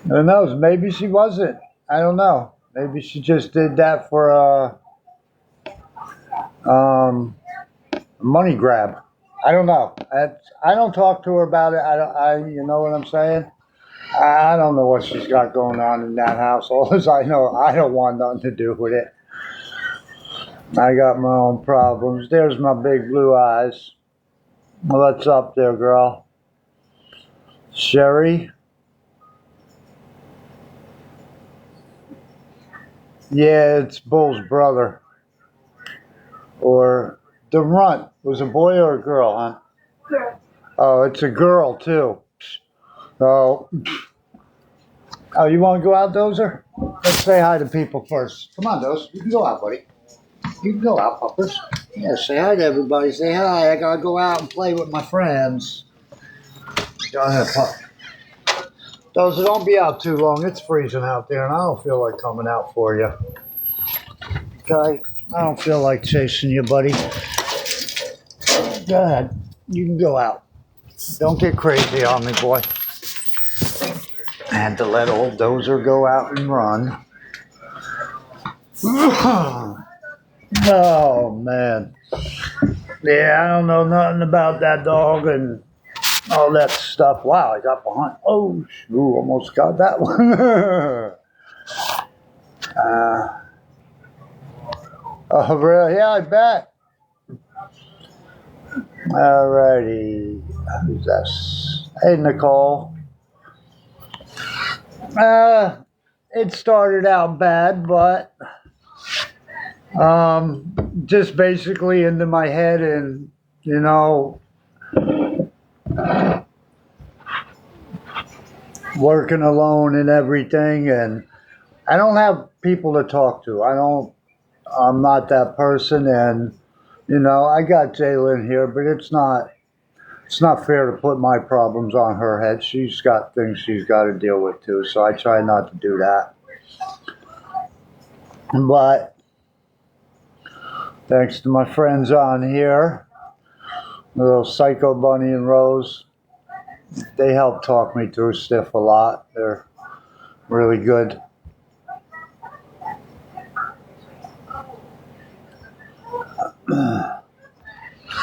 Who knows? Maybe she wasn't. I don't know. Maybe she just did that for a money grab. I don't know. I don't talk to her about it. You know what I'm saying? I don't know what she's got going on in that house. All as I know, I don't want nothing to do with it. I got my own problems. There's my big blue eyes. What's up there, girl? Sherry? Yeah, it's Bull's brother. Or the runt. Was a boy or a girl, huh? Girl. Oh, it's a girl, too. Oh, oh, you want to go out, Dozer? Let's say hi to people first. Come on, Dozer. You can go out, buddy. You can go out, puppers. Yeah, say hi to everybody. Say hi. I gotta go out and play with my friends. Go ahead, pup. Dozer, don't be out too long. It's freezing out there, and I don't feel like coming out for you. Okay? I don't feel like chasing you, buddy. Go ahead. You can go out. Don't get crazy on me, boy. I had to let old Dozer go out and run. Oh, man. Yeah, I don't know nothing about that dog and all that stuff. Wow, I got behind. Oh, ooh, almost got that one. Oh, really? Yeah, I bet. Alrighty. Who's this? Hey, Nicole. It started out bad, but just basically into my head and, you know, working alone and everything, and I don't have people to talk to. I'm not that person, and you know, I got Jalen here, but it's not fair to put my problems on her head. She's got things she's got to deal with too, so I try not to do that. But thanks to my friends on here, little Psycho Bunny and Rose, they help talk me through stuff a lot. They're really good.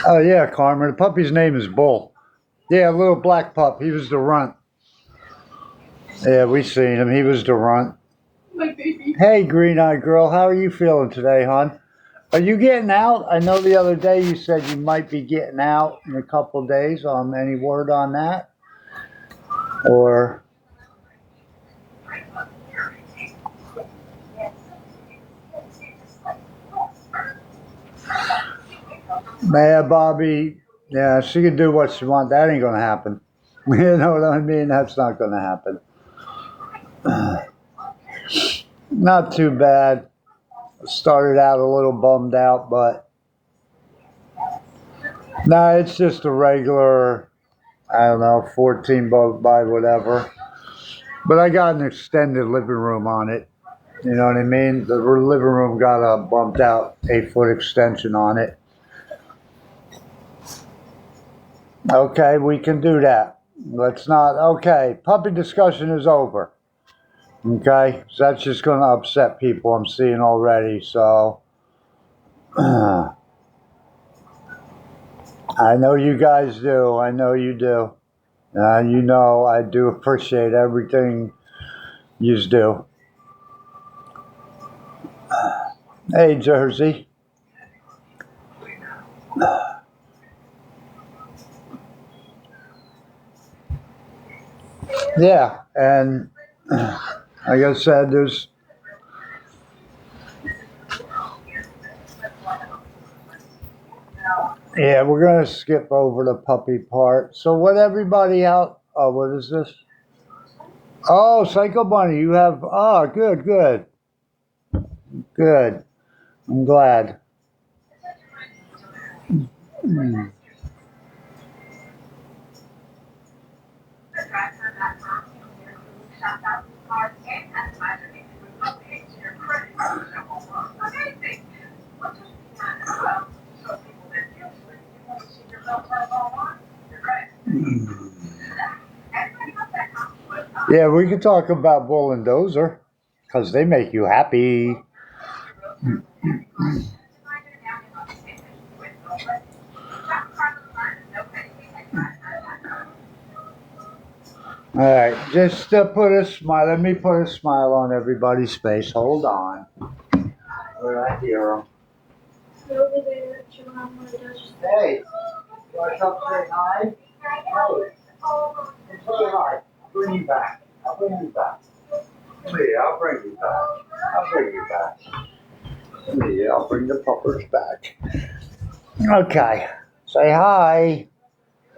Oh yeah, Carmen. The puppy's name is Bull. Yeah, a little black pup. He was the runt. Yeah, we seen him. He was the runt. My baby. Hey, green-eyed girl. How are you feeling today, hon? Are you getting out? I know the other day you said you might be getting out in a couple of days. Any word on that? Or... Yeah, Bobby, yeah, she can do what she wants. That ain't going to happen. You know what I mean? That's not going to happen. Not too bad. Started out a little bummed out, but no, it's just a regular, I don't know, 14 by whatever. But I got an extended living room on it. You know what I mean? The living room got a bumped out 8-foot extension on it. Okay, we can do that. Let's not. Okay, puppy discussion is over. Okay, so that's just going to upset people I'm seeing already. So I know you guys do. I know you do. You know I do appreciate everything you do. Hey, Jersey. Yeah, and like I said, there's yeah, we're gonna skip over the puppy part. So what everybody out? Oh, what is this? Oh, Psycho Bunny, you have. Oh, good, good, good. I'm glad. Yeah, we can talk about Bull and Dozer because they make you happy. All right, just put a smile. Let me put a smile on everybody's face. Hold on. Where I hear them. Hey, you want to come say hi? Hey, come say hi. I'll bring you back. I'll bring you back. Come here, I'll bring you back. I'll bring you back. Come here, I'll bring the puppers back. Okay, say hi.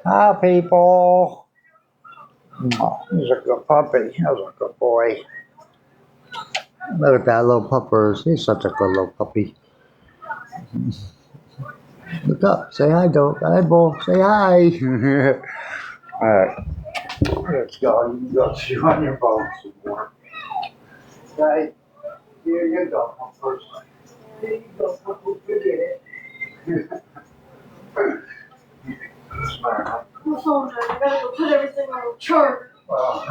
Hi, people. Oh, he's a good puppy. He's a good boy. Look at that little puppers. He's such a good little puppy. Look up. Say hi, Dope. Hi, Bull. Say hi. All right. Let's go. You can go chew on your bone some more. Okay. Here you go, puppers. Here you go, puppers. You get it. Smile. I'm so done. I gotta go put everything on the charger. Well,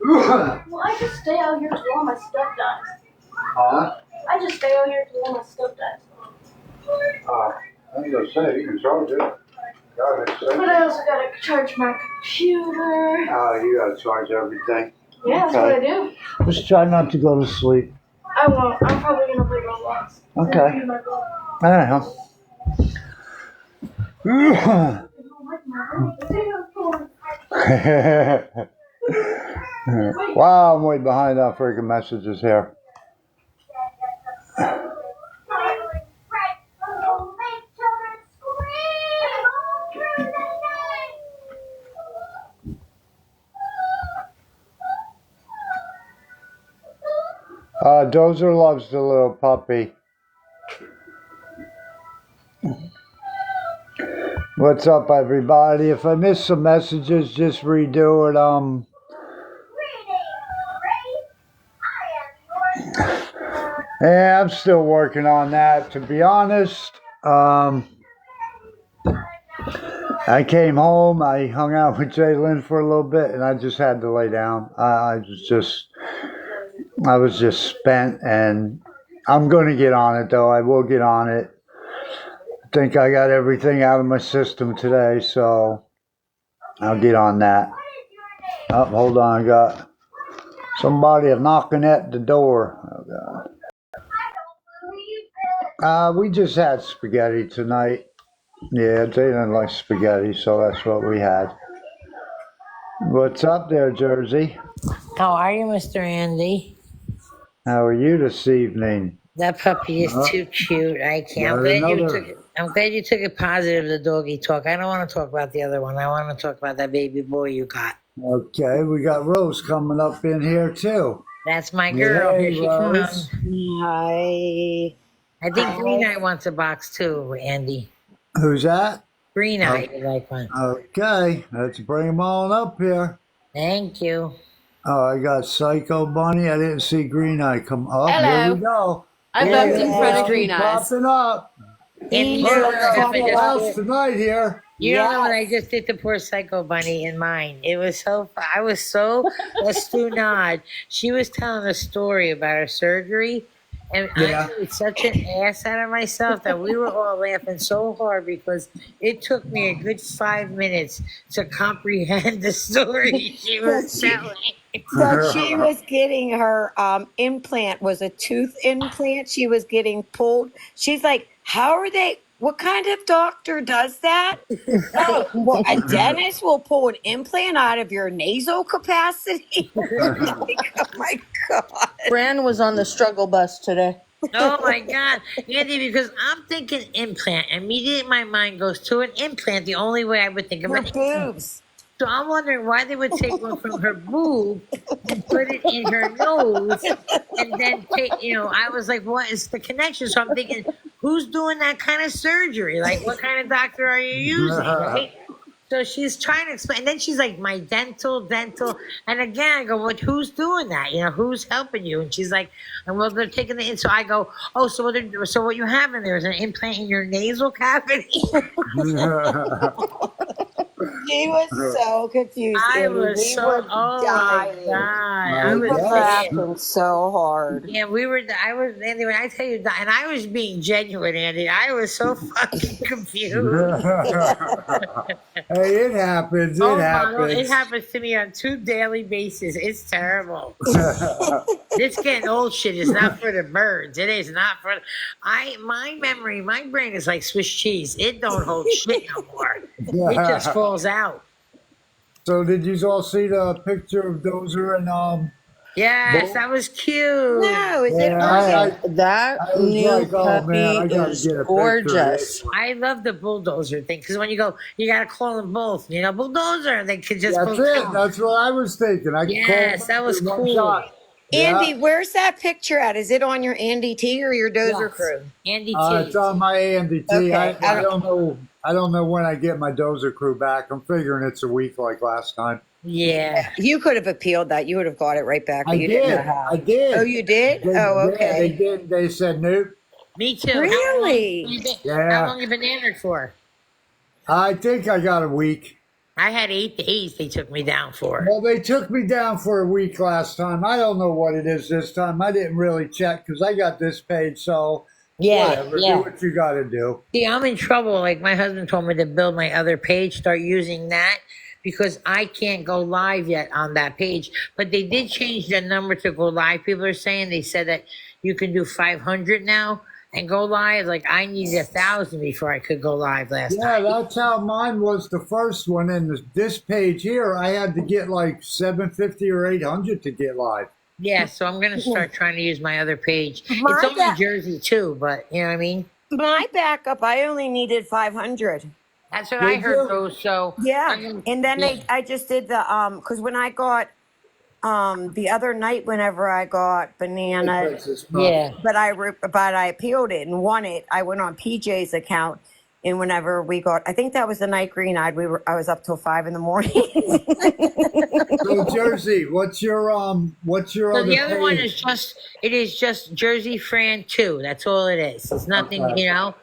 Well, I just stay out here till all my stuff dies. huh? I just stay out here till all my stuff dies. I was gonna say, you can charge it. But I also gotta charge my computer. Oh, you gotta charge everything. Yeah, that's what I do. Just try not to go to sleep. I won't. I'm probably gonna play Roblox. Okay. I don't know. Wow, I'm way behind on freaking messages here. Dozer loves the little puppy. What's up, everybody? If I miss some messages, just redo it. Yeah, I'm still working on that. To be honest, I came home. I hung out with Jalen for a little bit, and I just had to lay down. I was just spent, and I'm going to get on it, though. I will get on it. I think I got everything out of my system today, so I'll get on that. Oh, hold on. I got somebody knocking at the door. Oh, God. We just had spaghetti tonight. Yeah, Jalen likes spaghetti, so that's what we had. What's up there, Jersey? How are you, Mr. Andy? How are you this evening? That puppy is too cute. I can't. I'm glad you took it positive, the doggy talk. I don't want to talk about the other one. I want to talk about that baby boy you got. Okay, we got Rose coming up in here too. That's my girl. Hey, Here she Rose. comes. Hi. I think Green Eye wants a box too, Andy. Who's that? Green Eye, you like one. Okay, let's bring them on up here. Thank you. Oh, I got Psycho Bunny. I didn't see Green Eye come up. Hello. Here we go. I'm There bumped in you front go. of Green Eyes. Popping up. And Look, you I got a know, full house tonight here. you don't know what I just did to poor Psycho Bunny in mine. It was I was so astounded. She was telling a story about her surgery, and Yeah. I made such an ass out of myself that we were all laughing so hard because it took me a good 5 minutes to comprehend the story she was telling. So she was getting her implant, was a tooth implant. She was getting pulled. She's like, how are they? What kind of doctor does that? Oh, well, a dentist will pull an implant out of your nasal capacity. Like, oh my God. Fran was on the struggle bus today. Oh my God, Andy, because I'm thinking implant. Immediately my mind goes to an implant, the only way I would think of Her an implant. boobs. So I'm wondering why they would take one from her boob and put it in her nose and then take, I was like, what is the connection? So I'm thinking, who's doing that kind of surgery? Like, what kind of doctor are you using, right? So she's trying to explain, and then she's like, my dental. And again, I go, well, who's doing that? Who's helping you? And she's like, well, they're taking the, so I go, oh, so what you have in there is an implant in your nasal cavity? She was so confused, I Andy. was We so, were oh my dying. God. I I We was were guess. saying, laughing so hard. yeah, I was, Andy, when I tell you that, and I was being genuine, Andy, I was so fucking confused. Hey, it happens. It Oh my God, it happens. happens to me on 2 daily basis. It's terrible. This getting old shit is not for the birds. It is not for. My memory, my brain is like Swiss cheese. It don't hold shit no more. It just falls out. So did you all see the picture of Dozer and Yes, Bull? that was cute. No, is it Yeah, on? That I was new like, oh man, puppy I gotta is get a picture of this gorgeous. one. I love the bulldozer thing because when you go, you gotta call them both. You know, bulldozer. They could just That's pull it. two. That's what I was thinking. I could call Yes, them that was in one cool. shot. Andy, Yeah, where's that picture at? Is it on your Andy T or your Dozer Yes, crew? Andy it's T. on my AMDT. Okay, I I don't. don't know. I don't know when I get my Dozer crew back. I'm figuring it's a week like last time. Yeah, You could have appealed that. You would have got it right back, I but you didn't know did. how. I Oh, did. you did? They, Oh, yeah, they okay. did. They said nope. me too. Really? How Yeah, long you been entered for? I think I got a week. I had 8 days. They took me down for. Well, they took me down for a week last time. I don't know what it is this time. I didn't really check because I got this page. So Yeah, whatever. Do yeah. what you got to do. See, I'm in trouble. Like my husband told me to build my other page, start using that because I can't go live yet on that page. But they did change the number to go live. People are saying they said that you can do 500 now and go live. Like I needed 1,000 before I could go live last Yeah, time. that's how mine was the first one. And this page here, I had to get like 750 or 800 to get live. Yeah, so I'm gonna start trying to use my other page. It's My only ba- Jersey too, but you know what I mean. my backup, I only needed 500. That's what I Did heard you? though. So Yeah, I'm gonna, and then yeah. I just did the because when I got the other night, whenever I got banana, Yeah. but I appealed it and won it. I went on PJ's account, and whenever we got, I think that was the night green eyed. I was up till 5 in the morning. So Jersey, what's your So other the other one page? is just Jersey Fran 2. That's all it is. It's nothing, Okay. you know.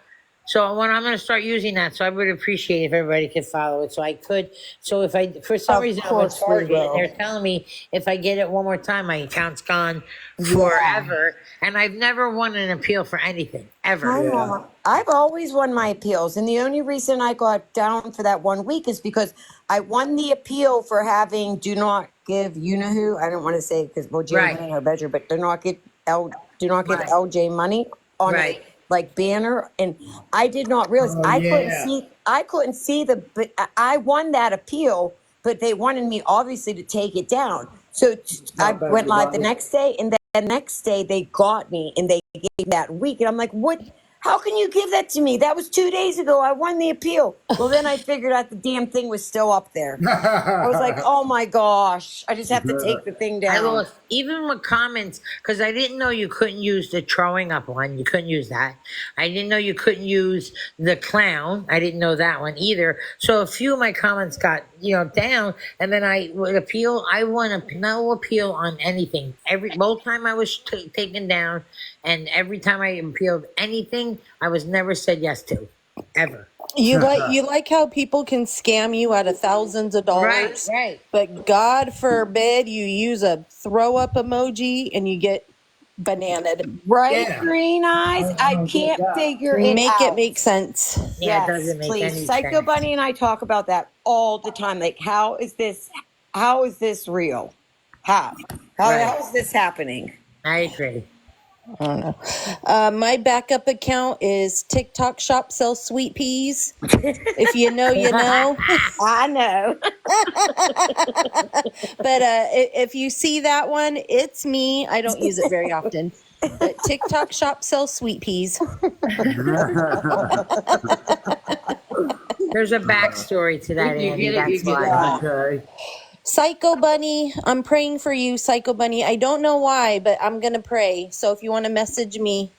So when I'm gonna start using that, so I would appreciate if everybody could follow it. So I could, so if I for some Of reason I'm a course we target, and will. they're telling me if I get it one more time, my account's gone Yeah. forever. And I've never won an appeal for anything ever. I Yeah. know. I've always won my appeals, and the only reason I got down for that 1 week is because I won the appeal for having "Do not give you know who." I don't want to say because well, Jane went Right, in her bedroom, but do not give right, LJ money on a right. like banner, and I did not realize Oh yeah. I couldn't see but I won that appeal, but they wanted me obviously to take it down. So I Not went live the everybody. next day, and then the next day they got me, and they gave that week, and I'm like, what? How can you give that to me? That was 2 days ago. I won the appeal. Well, then I figured out the damn thing was still up there. I was like, oh my gosh, I just have to take the thing I down. lost even with comments because I didn't know you couldn't use the throwing up one. You couldn't use that. I didn't know you couldn't use the clown. I didn't know that one either. So a few of my comments got down, and then I would appeal. I won no appeal on anything. Both time I was taken down, and every time I appealed anything, I was never said yes to, ever. You like how people can scam you out of thousands of Right, dollars, right. but God forbid you use a throw up emoji and you get bananaed. Right, Yeah. green eyes? I I don't get can't that. figure it Make it out. make sense. Yeah, it Yes, doesn't make please. any Psycho sense. Bunny and I talk about that all the time. Like, how is this real? How Right. is this happening? I agree. I don't know. My backup account is TikTok Shop Sells Sweet Peas. If you know, you know. I know. But if you see that one, it's me. I don't use it very often. But TikTok Shop Sells Sweet Peas. There's a backstory to that, You Andy. get it, you That's get it. why. Okay. Psycho Bunny, I'm praying for you, Psycho Bunny. I don't know why, but I'm going to pray. So if you want to message me,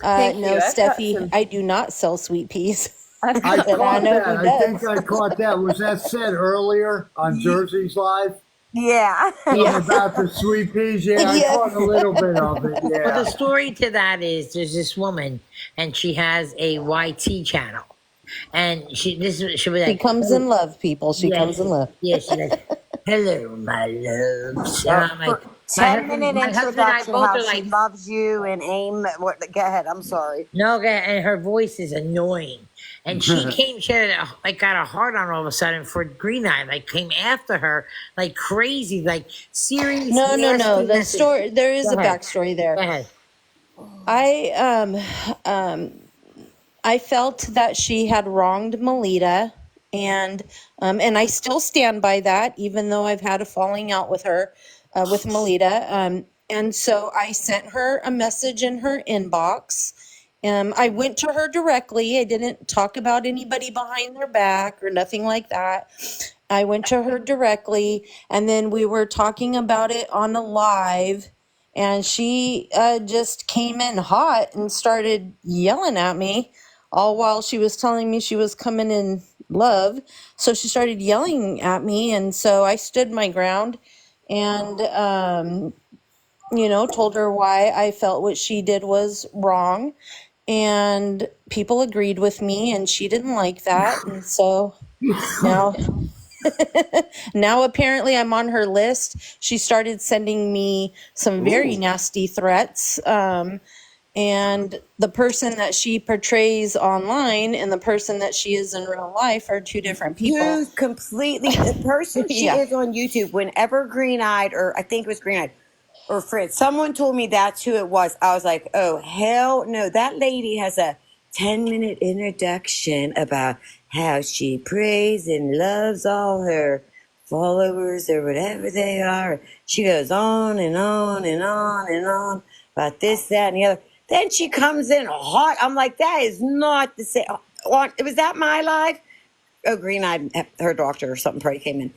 Thank you. no, I've got Steffi, some- I do not sell sweet peas. I And I caught know that. who I think does. I caught that. Was that said earlier on Jersey's Live? Yeah. Something about the sweet peas? Yeah, I Yes. caught a little bit of it. Well, Yeah. the story to that is there's this woman and she has a YT channel. and she'll be She like, comes in love, people. She yes, comes in love. yes, she's like, hello, my loves. And Oh, I'm like, for 10-minute my husband and I introduction, both how are she like, loves you and aim. What? Go ahead. I'm sorry. no, and her voice is annoying. And she had like got a heart on all of a sudden for Green Eye, like came after her like crazy, like serious, No, no, no. nasty The message. story, there is Go a ahead, backstory go there. ahead. I I felt that she had wronged Melita, and I still stand by that, even though I've had a falling out with her, with Melita. And so I sent her a message in her inbox. I went to her directly. I didn't talk about anybody behind their back or nothing like that. I went to her directly, and then we were talking about it on a live, and she just came in hot and started yelling at me, all while she was telling me she was coming in love. So she started yelling at me, and so I stood my ground and, told her why I felt what she did was wrong. And people agreed with me, and she didn't like that. And so now now apparently I'm on her list. She started sending me some very nasty threats. And the person that she portrays online and the person that she is in real life are two different people. Dude, completely. The person she Yeah. is on YouTube, whenever Green Eyed, or I think it was Green Eyed, or Fritz, someone told me that's who it was. I was like, oh, hell no. That lady has a 10-minute introduction about how she prays and loves all her followers or whatever they are. She goes on and on and on and on about this, that, and the other. Then she comes in hot. I'm like, that is not the same. Was that my life? Oh, Green Eyed, her doctor or something probably came in.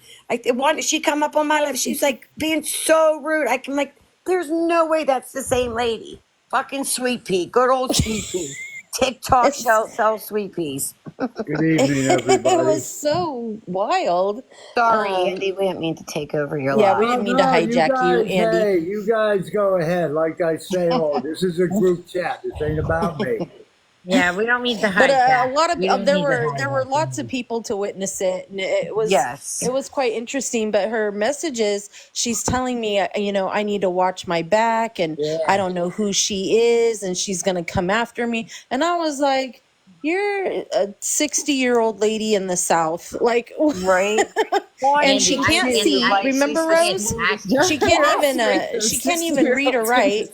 Why did she come up on my life? She's like being so rude. I'm like, there's no way that's the same lady. Fucking Sweet Pea, good old Sweet Pea. TikTok It's, show sells sweet peas. Good evening, it everybody. was so wild. Sorry, Andy, we didn't mean to take over your Yeah, we life. Oh didn't mean to no, you hijack you, guys, Andy. hey, you guys go ahead. Like I say, this is a group chat. This ain't about me. Yeah, we don't mean to But hijack. a lot of We don't there mean to were hijack. lots of people to witness it, and Yes. it was quite interesting. But her messages, she's telling me, I need to watch my back, and I Yeah. don't know who she is, and she's gonna come after me. And I was like, "You're a 60-year-old lady in the South, like." Right? And she Andy, can't see. I, Remember, Andy, Rose? She can't even she can't even read or write.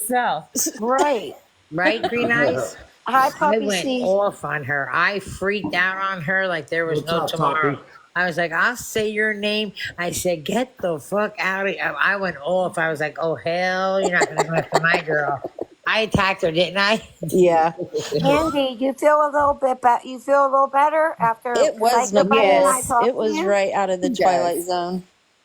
Right. right, Green Eyes? Hi, I Puppy went C. off on her. I freaked out on her like there was What's no up, tomorrow. Poppy? I was like, I'll say your name. I said, get the fuck out of here. I went off. I was like, oh, hell, you're not going to go after my girl. I attacked her, didn't I? Yeah, Andy, you feel a little bit better? You feel a little better after it was Psycho Bunny and I yes, talked it to was you? right out of the He Twilight does. Zone.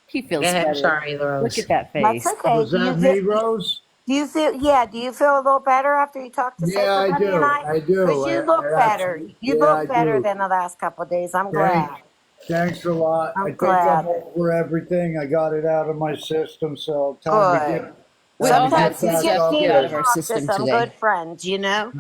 He Go feels ahead. I'm better. sorry, Look Rose. at that That's face. okay. Was that me, Rose? Do you feel? Yeah. Do you feel a little better after you talked to Yeah, Psycho I Bunny and do. I? I do. Because you look I better. actually, You yeah, I look better do. than the last couple of days. I'm Thank, glad. thanks a lot. I I'm think I'm glad. over everything. I got it out of my system, so Good. We time all to had get Sometimes some you back stuff just to up need get to out and of our talk to system some today. good friends. You know.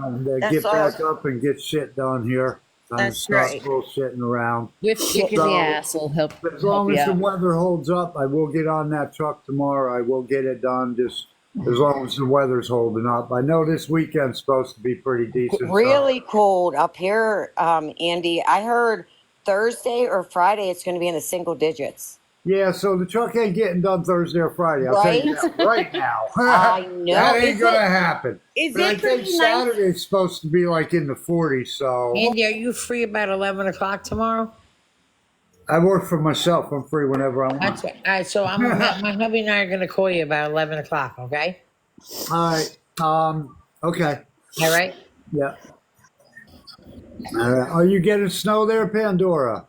That's get all. back up and get shit done here. Time to That's stop right. bullshitting around. Swift kick in the So, ass will help as long you as the out. weather holds up, I will get on that truck tomorrow. I will get it done. Just as long as the weather's holding up. I know this weekend's supposed to be pretty decent. Really cold up here, Andy. I heard Thursday or Friday it's going to be in the single digits. Yeah, so the truck ain't getting done Thursday or Friday. I'll tell you Right? that right now. I know. That ain't gonna happen. Is But I it think pretty nice? Saturday's supposed to be like in the 40s. So Andy, are you free about 11 o'clock tomorrow? I work for myself. I'm free whenever I That's want. all right. So my hubby and I are going to call you about 11 o'clock, okay? All right. Okay. All right? Yeah. Are you getting snow there, Pandora?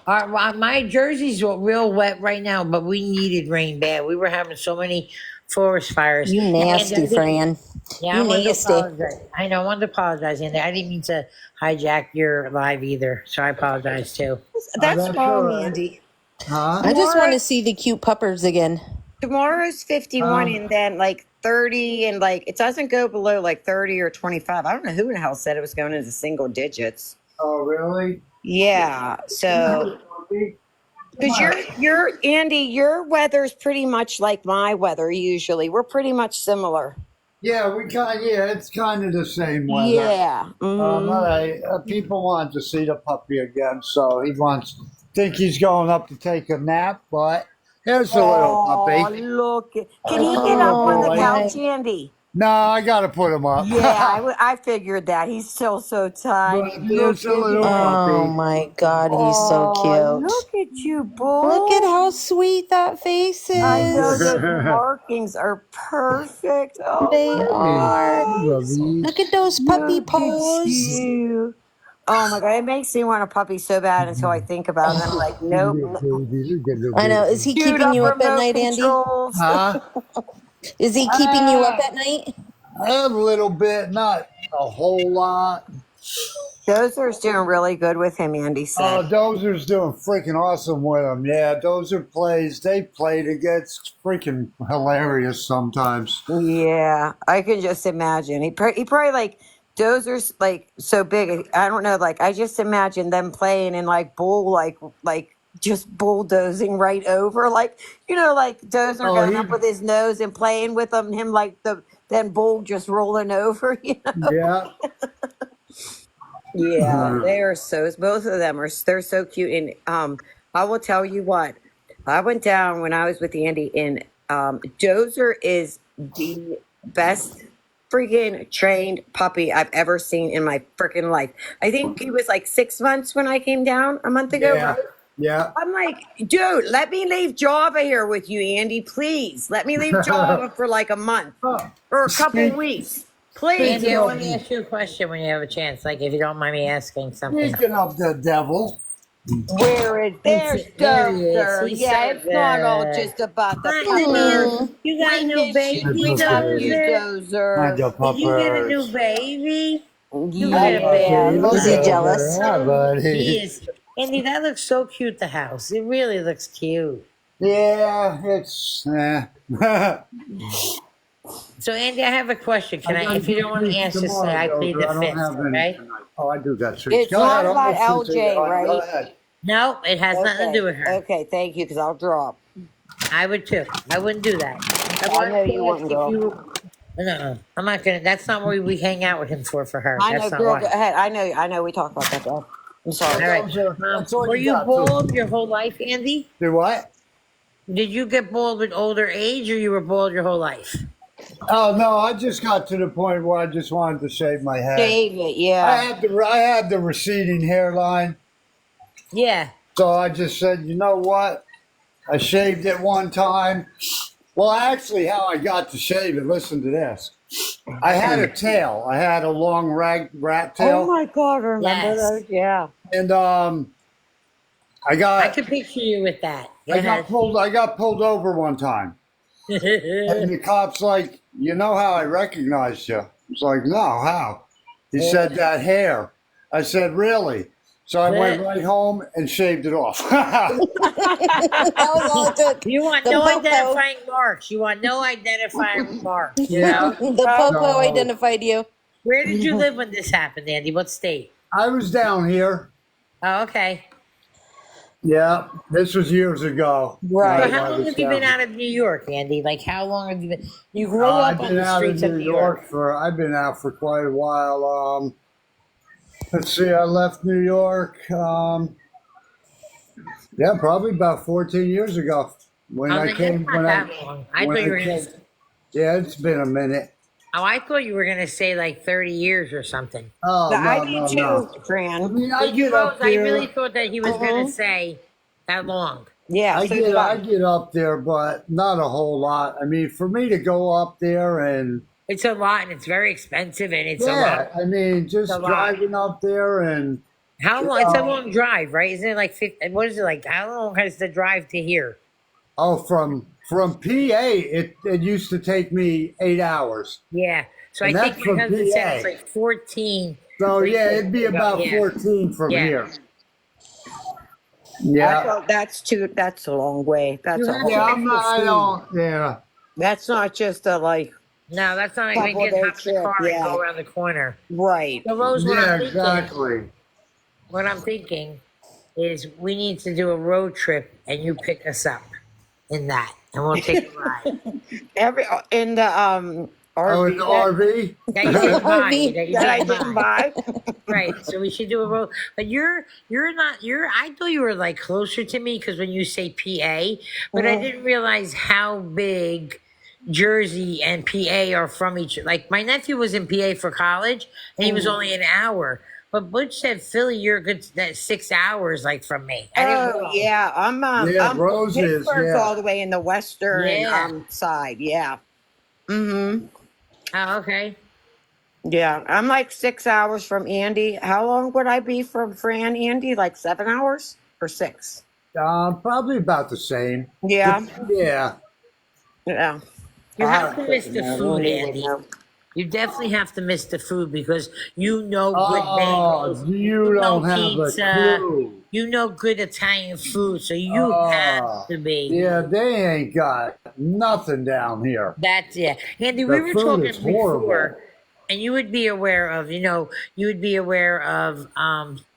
My jersey's real wet right now, but we needed rain bad. We were having so many forest fires. You And nasty, Fran. yeah, I You wanted to nasty. apologize. I know, I wanted to apologize, Andy. I didn't mean to hijack your live either, so I apologize too. That's That's all wrong, right. Andy. Huh? I just want Tomorrow, to see the cute puppers again. tomorrow's 51 and then like 30 and like it doesn't go below like 30 or 25. I don't know who in the hell said it was going into single digits. Oh, really? Yeah. So, because you're Andy, your weather's pretty much like my weather usually. We're pretty much similar. Yeah, it's kind of the same weather. Yeah. Mhm. People want to see the puppy again, so think he's going up to take a nap, but here's the little Oh, puppy. look. Can There's he the get little up on the boy. couch, my. Andy? No, I gotta put him up. Yeah, I figured that. He's still so tiny. But Look there's the at little him. Oh puppy. my God, he's so Oh, cute. look at you, Look at Bull. how sweet that face I know is. those markings are perfect. Oh They are. my gosh. Look at those puppy Look at paws. you. Oh my God. It makes me want a puppy so bad until I think about it. I'm like, nope. Little baby, look at little I know. Is baby. he Shoot keeping up you up at remote night, Andy? controls. Huh? Is he keeping you up Ah, at night? a little bit, not a whole lot. Dozer's doing really good with him, Andy Oh, said. Dozer's doing freaking awesome with him. Yeah, they played against freaking hilarious sometimes. Yeah, I can just imagine. He probably like Dozer's like so big. I don't know. Like I just imagine them playing and like like just bulldozing right over. Like like Dozer Oh, going up with his nose and playing with them. Him like then Bull just rolling over. yeah. Yeah, they are so. Both of them they're so cute. And I will tell you what. I went down when I was with Andy, and Dozer is the best freaking trained puppy I've ever seen in my freaking life. I think he was like 6 months when I came down a month ago, Yeah. right? Yeah. I'm like, dude, let me leave Java here with you, Andy. Please, let me leave Java for like a month Oh, or a couple speak- weeks. Please. Andy, I of- want to ask you a question when you have a chance, like if you don't mind me asking something. Speaking of the devil, Where is there's There he is. Dozer? He's Yeah, so it's not all good. just about the Hi, pupper. honey. You got a We new miss you. baby, We love you, Dozer? mind your Dozer. Did you get a new puppers. baby? You Hi, got a baby. Yeah, buddy. look Is he at jealous? Hi, He buddy. is. Andy, that looks so cute, the house. It really looks cute. Yeah, it's. So, Andy, I have a question. Can I, gotta if you do don't want to treats answer, say I tomorrow, plead Dozer. the I don't fifth, have any okay? tonight. Oh, I do got treats. It's not about LJ, Go right? ahead. No, it has nothing to do with her. Okay, thank you, because I'll drop. I would too. I wouldn't do that. I I wanted know to you ask wouldn't, if girl. you. No, I'm not gonna. That's not what we hang out with him for her. I know, That's not girl. why. Go ahead. I know. We talked about that, though. I'm All sorry. right. Dozer, that's all Were you you got, bald your whole life, Andy? Do what? Did you get bald with older age, or you were bald your whole life? Oh no, I just got to the point where I just wanted to shave my head. Shave it, yeah. I had the receding hairline, Yeah. so I just said, you know what? I shaved it one time. Well, actually, how I got to shave it. Listen to this. I had a tail. I had a long rat Oh tail, my God, remember Yes. those? Yeah. and I I got could picture you with that. Go I ahead. got pulled. I got pulled over one time, and the cop's like, "You know how I recognized you?" I was like, "No, how?" He said, "That hair." I said, "Really?" So I went right home and shaved it off. That was all it took. You want The no popo. identifying marks. You want no identifying marks. You know. The popo No. identified you. Where did you live when this happened, Andy? What state? I was down here. Oh, okay. Yeah, this was years ago. Right. So how long have you been out of New York, Andy? Like how long have you been? You grew up I've on been the out streets of of New York for. I've been out for quite a while. Let's see. I left New York. Yeah, probably about 14 years ago when Oh, I then came. it's not that long. I when thought you were I gonna. came- Yeah, it's been a minute. Oh, I thought you were gonna say like 30 years or something. Oh I no, do no, too, no. I Fran. mean, I Did you, get Rose? up I there. really thought that he was gonna say that long. Yeah, I so get did I I. get up there, but not a whole lot. I mean, for me to go up there and It's a lot, and it's very expensive, and it's a yeah, lot. I mean, just a lot. driving up there and How long? It's a long drive, right? Isn't it like 50, what is it like? How long is the drive to here? oh, from PA, it used to take me 8 hours. Yeah. So And I that's think my from husband said PA. it's like 14. So Like, yeah, it'd be about yeah. 14 from Yeah. here. I Yeah, thought that's a long way. That's You a have long to- yeah, I don't. Yeah, That's not just a like No, that's not like we Couple get day hop in the trip, car and yeah. go around the corner. right. So Rose, what yeah, I'm thinking, exactly. what I'm thinking is we need to do a road trip and you pick us up in that and we'll take a ride. Every in the Oh, in RV the RV? That you didn't buy. RV. That you that I didn't didn't buy. buy. Right. So we should do a road. But you're not I thought you were like closer to me because when you say PA, but I didn't realize how big Jersey and PA are from each. Like my nephew was in PA for college and he was only an hour. But Butch said Philly, you're good that 6 hours like from me. I didn't Oh realize. yeah, Yeah, I'm Rose is, Pittsburgh's yeah. all the way in the western Yeah. side. Yeah. Mm-hmm. Oh, okay. Yeah, I'm like 6 hours from Andy. How long would I be from Fran, Andy? Like 7 hours or 6? Probably about the same. Yeah. Yeah. Yeah. You I'll have have to to miss check it the out. I food, don't even Andy. know. You definitely have to miss the food because you know good bagels, Oh, you you know don't have a pizza, clue. you know good Italian food, so you have Oh, to be. yeah, they ain't got nothing down here. That's yeah. Andy, we The were food is talking horrible. before, and you would be aware of, you would be aware of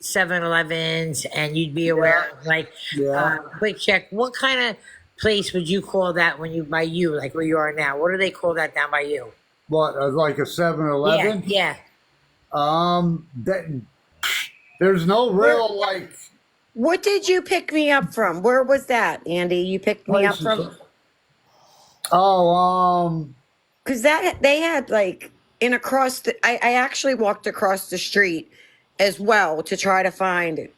7-Elevens and you'd be Yeah, aware of like yeah. Quick Check. What kind of place would you call that when you by you, like where you are now? What do they call that down by you? What, like a Yeah, 7-Eleven? yeah. That, there's no Where? real, like, What did you pick me up from? Where was that, Andy? You picked me up places. from Oh, because that they had like in across the. I actually walked across the street as well to try to find it.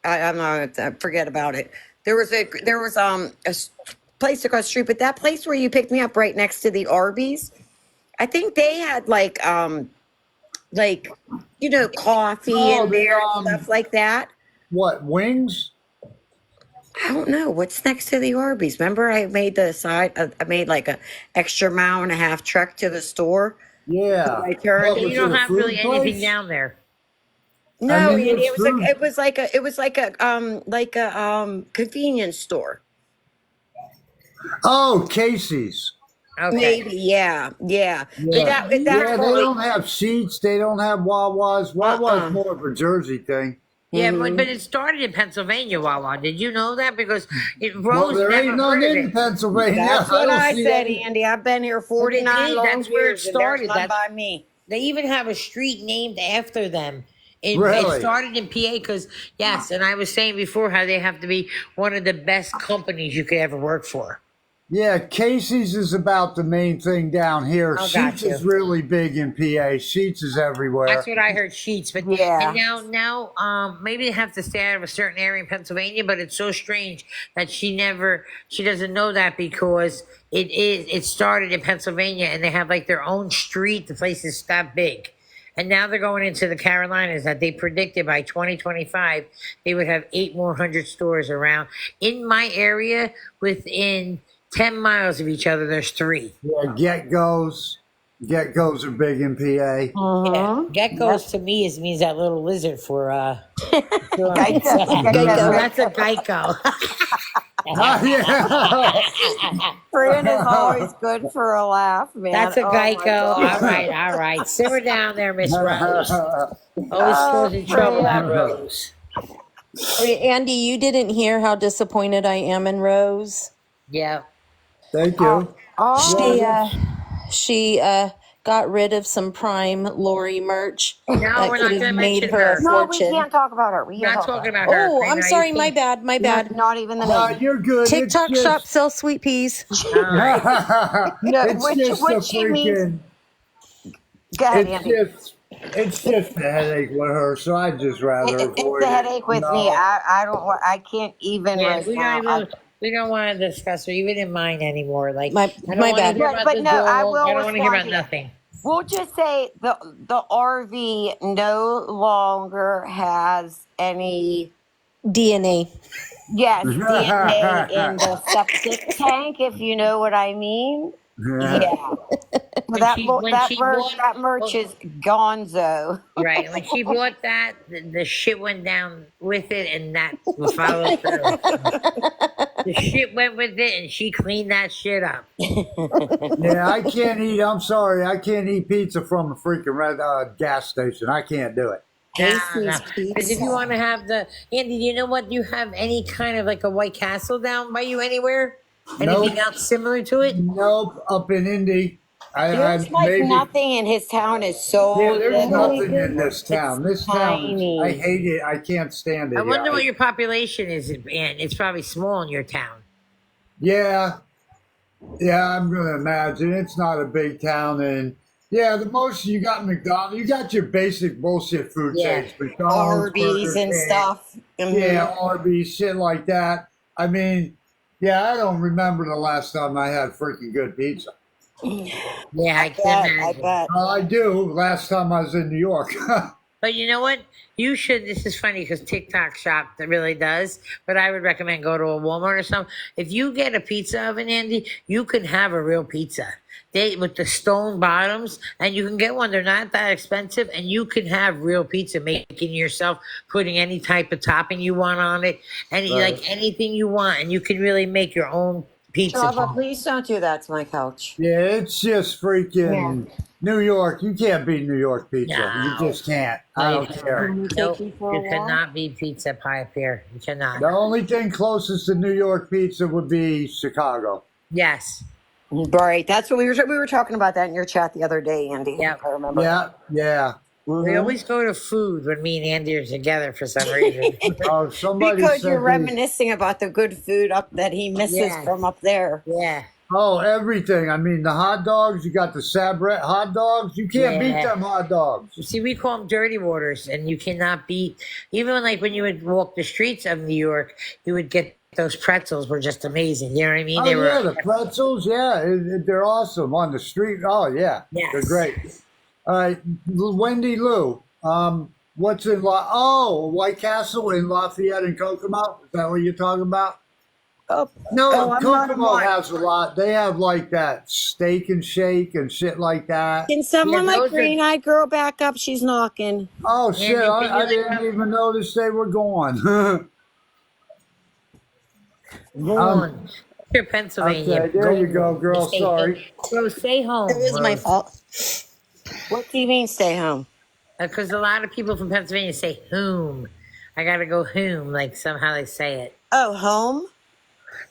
I'm not. I forget about it. There was a place across the street, but that place where you picked me up right next to the Arby's, I think they had like coffee oh, in there and stuff like that. what, wings? I don't know what's next to the Arby's. Remember, I made I made like a extra mile and a half trek to the store. Yeah. I turned. What, So you was it don't a have really food anything place? down there. I No, mean, Andy, it's food. like a convenience store. Oh, Casey's. Okay. Maybe, yeah, yeah. But Yeah. And that Yeah, they probably. don't have sheets. They don't have Wawa's. Wawa's Uh-uh. more of a Jersey thing. yeah, Hmm. but it started in Pennsylvania, Wawa. Did you know that? Because Well, Rose there ain't never none heard of in it. Pennsylvania. That's I what don't I see said, any. Andy. I've been here But they 49 did. long That's where it years, and there's started. none by me. They even have a street named after them. It Really? started in PA because yes, and I was saying before how they have to be one of the best companies you could ever work for. Yeah, Casey's is about the main thing down here. Oh, Sheets got you. is really big in PA. Sheets is That's everywhere. what I heard. Sheets, but and Yeah. now maybe they have to stay out of a certain area in Pennsylvania. But it's so strange that she doesn't know that because it started in Pennsylvania and they have like their own street. The place is that big. And now they're going into the Carolinas that they predicted by 2025 they would have 8 more hundred stores around. In my area, within 10 miles of each other, there's 3. Yeah, Get-Go's. Get-Go's are big in PA. Yeah, Mm-hmm. geckos to me means that little lizard for sure. Geico. That's a Geico. Yeah. Fran is always good for a laugh, man. That's a Oh my Geico. God. All right. Simmer down there, Miss Rose. Always Oh, throws in trouble, that Fran. Rose. Andy, you didn't hear how disappointed I am in Rose. Yeah. Thank you. Oh, She got rid of some prime Lori merch No, that we're could not have going to made mention her a her. no, we fortune. can't talk about her. We We're can't not talk talking about about her. Oh, Prima, I'm you sorry, my think- bad, my her. bad. Not even the No, name. you're good. TikTok it's shop just, sells sweet peas. All right. No, it's which just a she means. freaking. Go ahead, It's Andy. just a headache with her, so I'd just rather It's avoid a it. headache with me. No. I don't. I can't even Yeah, right now. we don't want to discuss her even in mine anymore. Like My I don't my want to bad. hear But about but the no, I dog. will I don't want to hear respond about to you. nothing. We'll just say the RV no longer has any DNA. DNA in the septic tank, if you know what I mean. Yeah. When That she mo- when that she merch bought that merch is gonzo. right when she bought that, the shit went down with it, and that followed through. The shit went with it, and she cleaned that shit up. Yeah, I can't eat. I'm sorry, I can't eat pizza from a freaking gas station. I can't do it. Casey's Because if you Pizza. want to have Andy, do you know what? Do you have any kind of like a White Castle down by you anywhere? Nope. Anything else similar to it? Nope. Up in Indy. I There's like maybe. nothing in his town is Yeah, so there's little. nothing in this It's town. This town is, I tiny. hate it. I can't stand I it here. wonder what your population is, and it's probably small in your town. Yeah, yeah, I'm gonna imagine it's not a big town, and yeah, the most you got McDonald's, you got your basic bullshit food Yeah. chains, McDonald's, Arby's Burger and King, stuff. yeah, Arby's, shit like that. I mean, yeah, I don't remember the last time I had freaking good pizza. Yeah, I I can bet. I imagine. bet. I do. Last time I was in New York. But you know what? You should. This is funny because TikTok Shop that really does. But I would recommend go to a Walmart or something. If you get a pizza oven, Andy, you can have a real pizza. They with the stone bottoms, and you can get one. They're not that expensive, and you can have real pizza making yourself, putting any type of topping you want on it, any Right. like anything you want, and you can really make your own pizza. Java, please don't do that to my couch. Yeah, it's just freaking New York. You can't beat New York pizza. No. You just can't. I don't care. Can we take Nope, you for a you walk? cannot be pizza pie up here. You cannot. The only thing closest to New York pizza would be Chicago. Yes. Right. That's what we were talking about that in your chat the other day, Andy. Yep. I remember. Yeah, yeah. We Mhm. always go to food when me and Andy are together for some reason. Oh, somebody Because said you're they- reminiscing about the good food up that he misses Yeah. from up there. Yeah. Oh, everything. I mean, the hot dogs. You got the Sabret hot dogs. You can't beat Yeah. them hot dogs. See, we call them dirty waters, and you cannot beat. Even like when you would walk the streets of New York, you would get those pretzels were just amazing. You know what I mean? Oh yeah, the pretzels. Yeah, they're awesome on the street. Oh yeah, Yes. they're great. All right, Wendy Lou. What's in White Castle in Lafayette and Kokomo? Is that what you're talking about? Oh, No, I'm not Kokomo on. has a lot. They have like that steak and shake and shit like that. Can someone Yeah, like those are- Green-Eyed Girl back up? She's knocking. Oh shit! Andy, can I you didn't even notice they were gone. Go on. You're Pennsylvania. Okay, there you go, girl. Stay- Sorry. So stay home. It was my fault. What do you mean stay home? Because a lot of people from Pennsylvania say whom. I gotta go whom, like somehow they say it. Oh, home?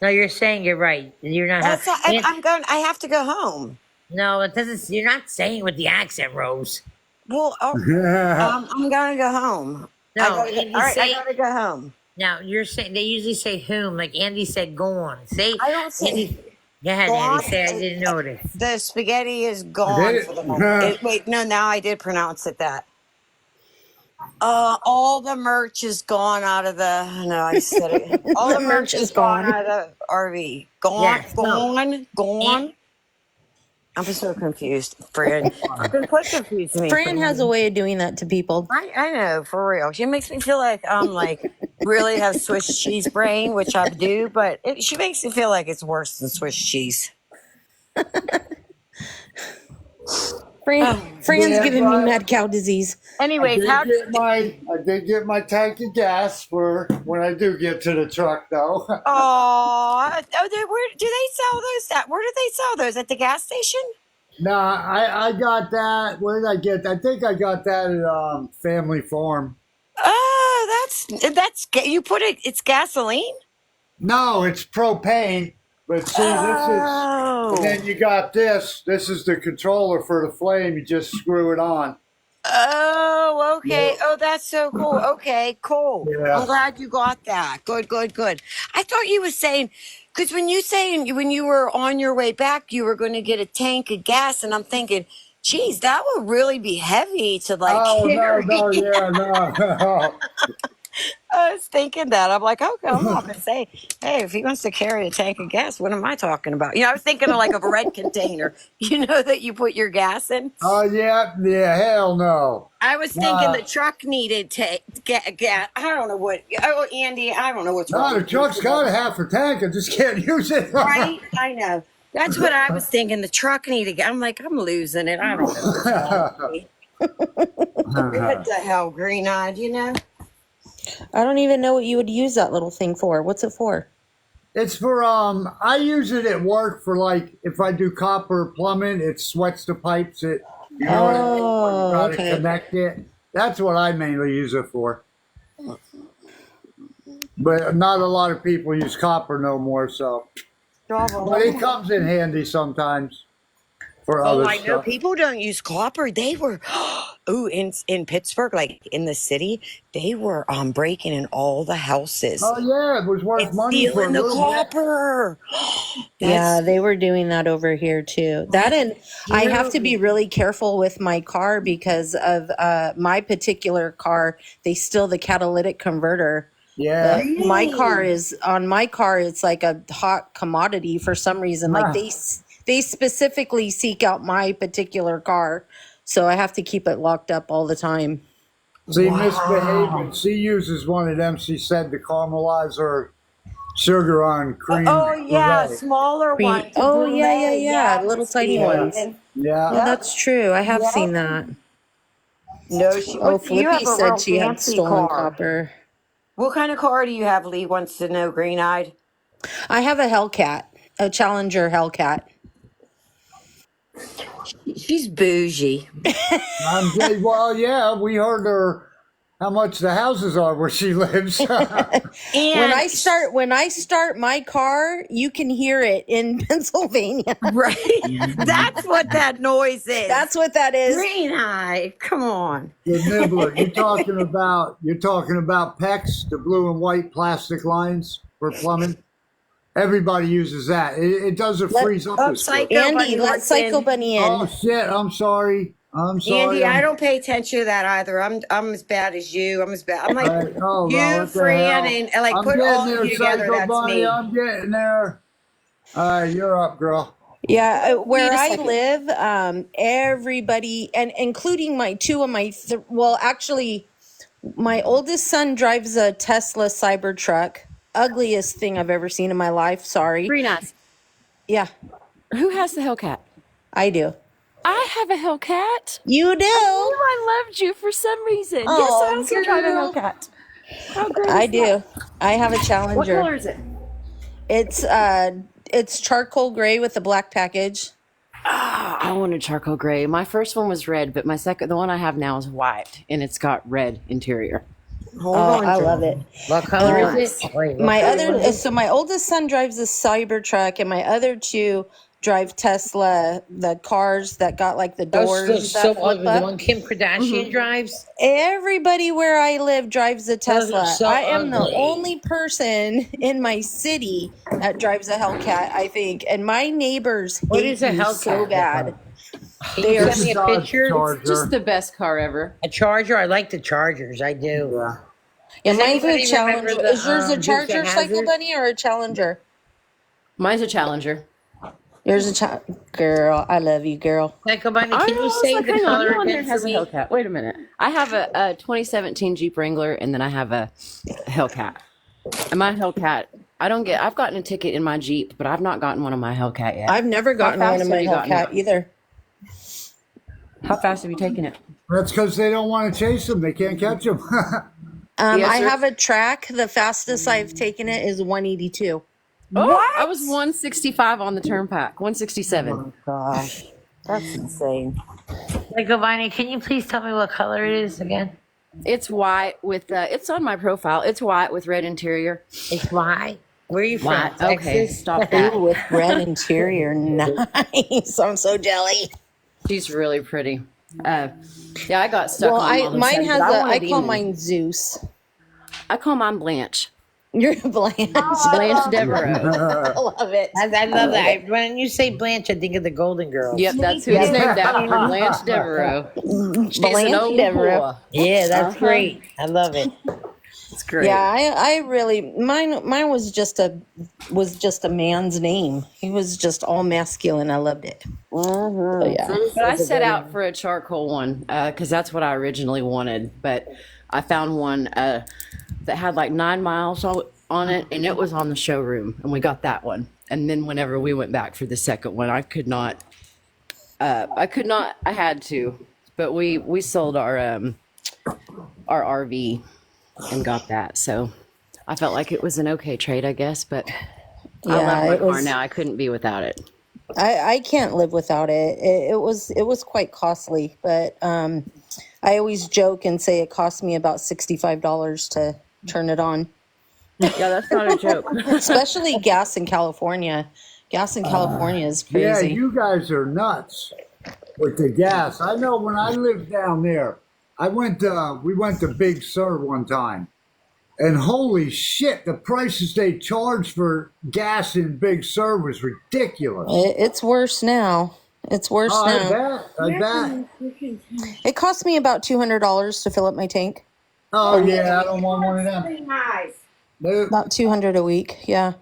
No, you're saying you're right. You're not. That's I'm going. I have to go home. No, it doesn't. You're not saying it with the accent, Rose. Well, I'm going to go home. No, I gotta Andy, all right, say- I got to go home. Now you're saying they usually say whom, like Andy said, go on. Say. I don't say. Andy, go ahead, Go Andy. on. Say I didn't notice. The spaghetti is gone Did for it? the moment. Wait, no, now I did pronounce it that. All the merch is gone out of the. No, I said it. All the merch is gone out of the RV. Gone, Yes, no. gone. I'm so confused, Fran. You've been quite confused to me. Fran has a way of doing that to people. I know, for real. She makes me feel like I'm like really have Swiss cheese brain, which I do, but she makes me feel like it's worse than Swiss cheese. Fran's Yeah, giving me but- mad cow disease. Anyways, I did get my tank of gas for when I do get to the truck, though. where do they sell those at? Where do they sell those? At the gas station? Nah, I got that. Where did I get that? I think I got that at Family Farm. Oh, that's you put it. It's gasoline. No, it's propane. But see, Oh. and then you got this. This is the controller for the flame. You just screw it on. Oh, okay. Yeah. Oh, that's so cool. Okay, cool. Yeah. I'm glad you got that. Good, good, good. I thought you were saying, because when you were on your way back, you were going to get a tank of gas, and I'm thinking, geez, that would really be heavy to like Oh carry. no! I was thinking that. I'm like, okay, I'm not going to say, hey, if he wants to carry a tank of gas, what am I talking about? I was thinking of like a red container, that you put your gas in. Oh yeah, hell no. I was thinking the truck needed to get gas. I don't know what. Oh, Andy, I don't know what's wrong. No, the with truck's you. got a half a tank. I just can't use it. Right? I know. That's what I was thinking. The truck needed. I'm like, I'm losing it. I don't know. What's wrong with me. What the hell, green-eyed? I don't even know what you would use that little thing for. What's it for? It's for I use it at work for like if I do copper plumbing, it sweats the pipes. You know what I mean? Oh, You gotta okay. connect it. That's what I mainly use it for. But not a lot of people use copper no more, so. But it comes in handy sometimes for Oh, other I know stuff. people don't use copper. They were, in Pittsburgh, like in the city, they were breaking in all the houses Oh yeah, it was worth and money for a stealing the little bit. copper. Yeah, That's they were doing that over here too. That, and I have to be terrible. really careful with my car because of my particular car. They steal the catalytic converter. Yeah. My car Really? is on my car. It's like a hot commodity for some reason. Like they specifically seek out my particular car, so I have to keep it locked up all the time. See, misbehaving. Wow. She uses one of them. She said to caramelize her sugar on cream Oh yeah, brulee. smaller Cream. one to Oh yeah, yeah, brulee. yeah. Yeah, Little tiny Yeah. ones. misbehaving. Yeah. Oh, Yep. that's true. I have Yep. seen that. No, Oh, you Flippy have a said real she had fancy stolen car. copper. What kind of car do you have? Lee wants to know. Green eyed. I have a Hellcat, a Challenger Hellcat. She's bougie. Well, yeah, we heard her how much the houses are where she lives. When And I start my car, you can hear it in Pennsylvania. right, that's what that noise is. That's what that is. Green eye. Come on. The nibbler. You're talking about PEX, the blue and white plastic lines for plumbing. Everybody uses that. It doesn't freeze up as quick. Psycho Andy, Bunny let wants Psycho in. Bunny Oh in. shit! I'm sorry. I'm sorry. Andy, I don't pay attention to that either. I'm as bad as you. I'm as bad. I'm like Oh, you, well, what the Fran, hell? and like I'm put all getting of there, you together. Psycho That's Bunny. me. I'm getting there. All right, you're up, girl. Yeah, where Wait a I second. live, everybody, and including my two of my, well, actually, my oldest son drives a Tesla Cybertruck. Ugliest thing I've ever seen in my life. Sorry. Green eyes. Yeah, Who has the Hellcat? I do. I have a Hellcat. You I do? knew I loved you for some reason. Yes, Oh, I also drive a girl. Hellcat. How great I is do. that? I have a What Challenger. color is it? It's charcoal gray with a black package. Ah, I wanted charcoal gray. My first one was red, but the one I have now is white, and it's got red interior. Hold Oh, on, I Joe. love it. What color is it? Wait, what My color other, was it? so my oldest son drives a Cybertruck, and my other two drive Tesla, the cars that got like the doors that flip ugly. The up. one Kim Kardashian drives. Everybody where I live drives a Those are Tesla. so I am the ugly. only person in my city that drives a Hellcat, I think. And my neighbors What hate is a me so Hellcat? bad. Can They you are send me a Dodge picture? Charger. Just the best car ever. A Charger? I like the Chargers. I do. Yeah. Yeah, Does mine's a anybody remember Challenger. the Is yours a Dukes of Charger, Cycle Hazzard? Bunny, or a Challenger? Mine's a Challenger. Yours a Girl, I love you, girl. Psycho Bunny, I can know, you I was say like, the hang on, color who on there again has for a me? Hellcat? Wait a minute. I have a 2017 Jeep Wrangler, and then I have a Hellcat. And my Hellcat, I've gotten a ticket in my Jeep, but I've not gotten one on my Hellcat yet. I've never gotten fast one in have my you gotten Hellcat it? either. How fast have you taken it? That's because they don't want to chase them. They can't catch them. Yes, I sir. have a track. The fastest I've taken it is 182. Oh, I was 165 on the turnpike. 167. Gosh, that's insane. Psycho Bunny, can you please tell me what color it is again? It's white with it's on my profile. It's white with red interior. It's white. Where are you from? White. Okay, Texas? stop that. Ooh, with red interior. Nice. I'm so jelly. She's really pretty. Yeah, I got stuck Well, on all of a mine sudden, has but I wanted call Emu. mine Zeus. I call mine Blanche. You're Blanche. Blanche Devereaux. I love it. I love that. When you say Blanche, I think of the Golden Girls. Yep, that's who it's named after. Blanche Devereaux. She's Blanche an old Devereaux. whore. Yeah, that's Uh-huh. great. I love it. It's great. Yeah, I really mine was just a man's name. He was just all masculine. I loved it. So, yeah. But I set out for a charcoal one because that's what I originally wanted. But I found one that had like 9 miles on it, and it was on the showroom, and we got that one. And then whenever we went back for the second one, I could not. I had to, but we sold our RV and got that. So I felt like it was an okay trade, I guess. But I love my it car was. now. I couldn't be without it. I can't live without it. It was quite costly, but I always joke and say it cost me about $65 to turn it on. Yeah, that's not a joke. Especially gas in California. Gas in California is Yeah, crazy. you guys are nuts with the gas. I know when I lived down there, we went to Big Sur one time. And holy shit, the prices they charged for gas in Big Sur was ridiculous. It's worse now. It's worse Oh, now. I bet. It cost me about $200 to fill up my tank. Oh, yeah, I don't want one of them. Nope. About $200 a week. Yeah.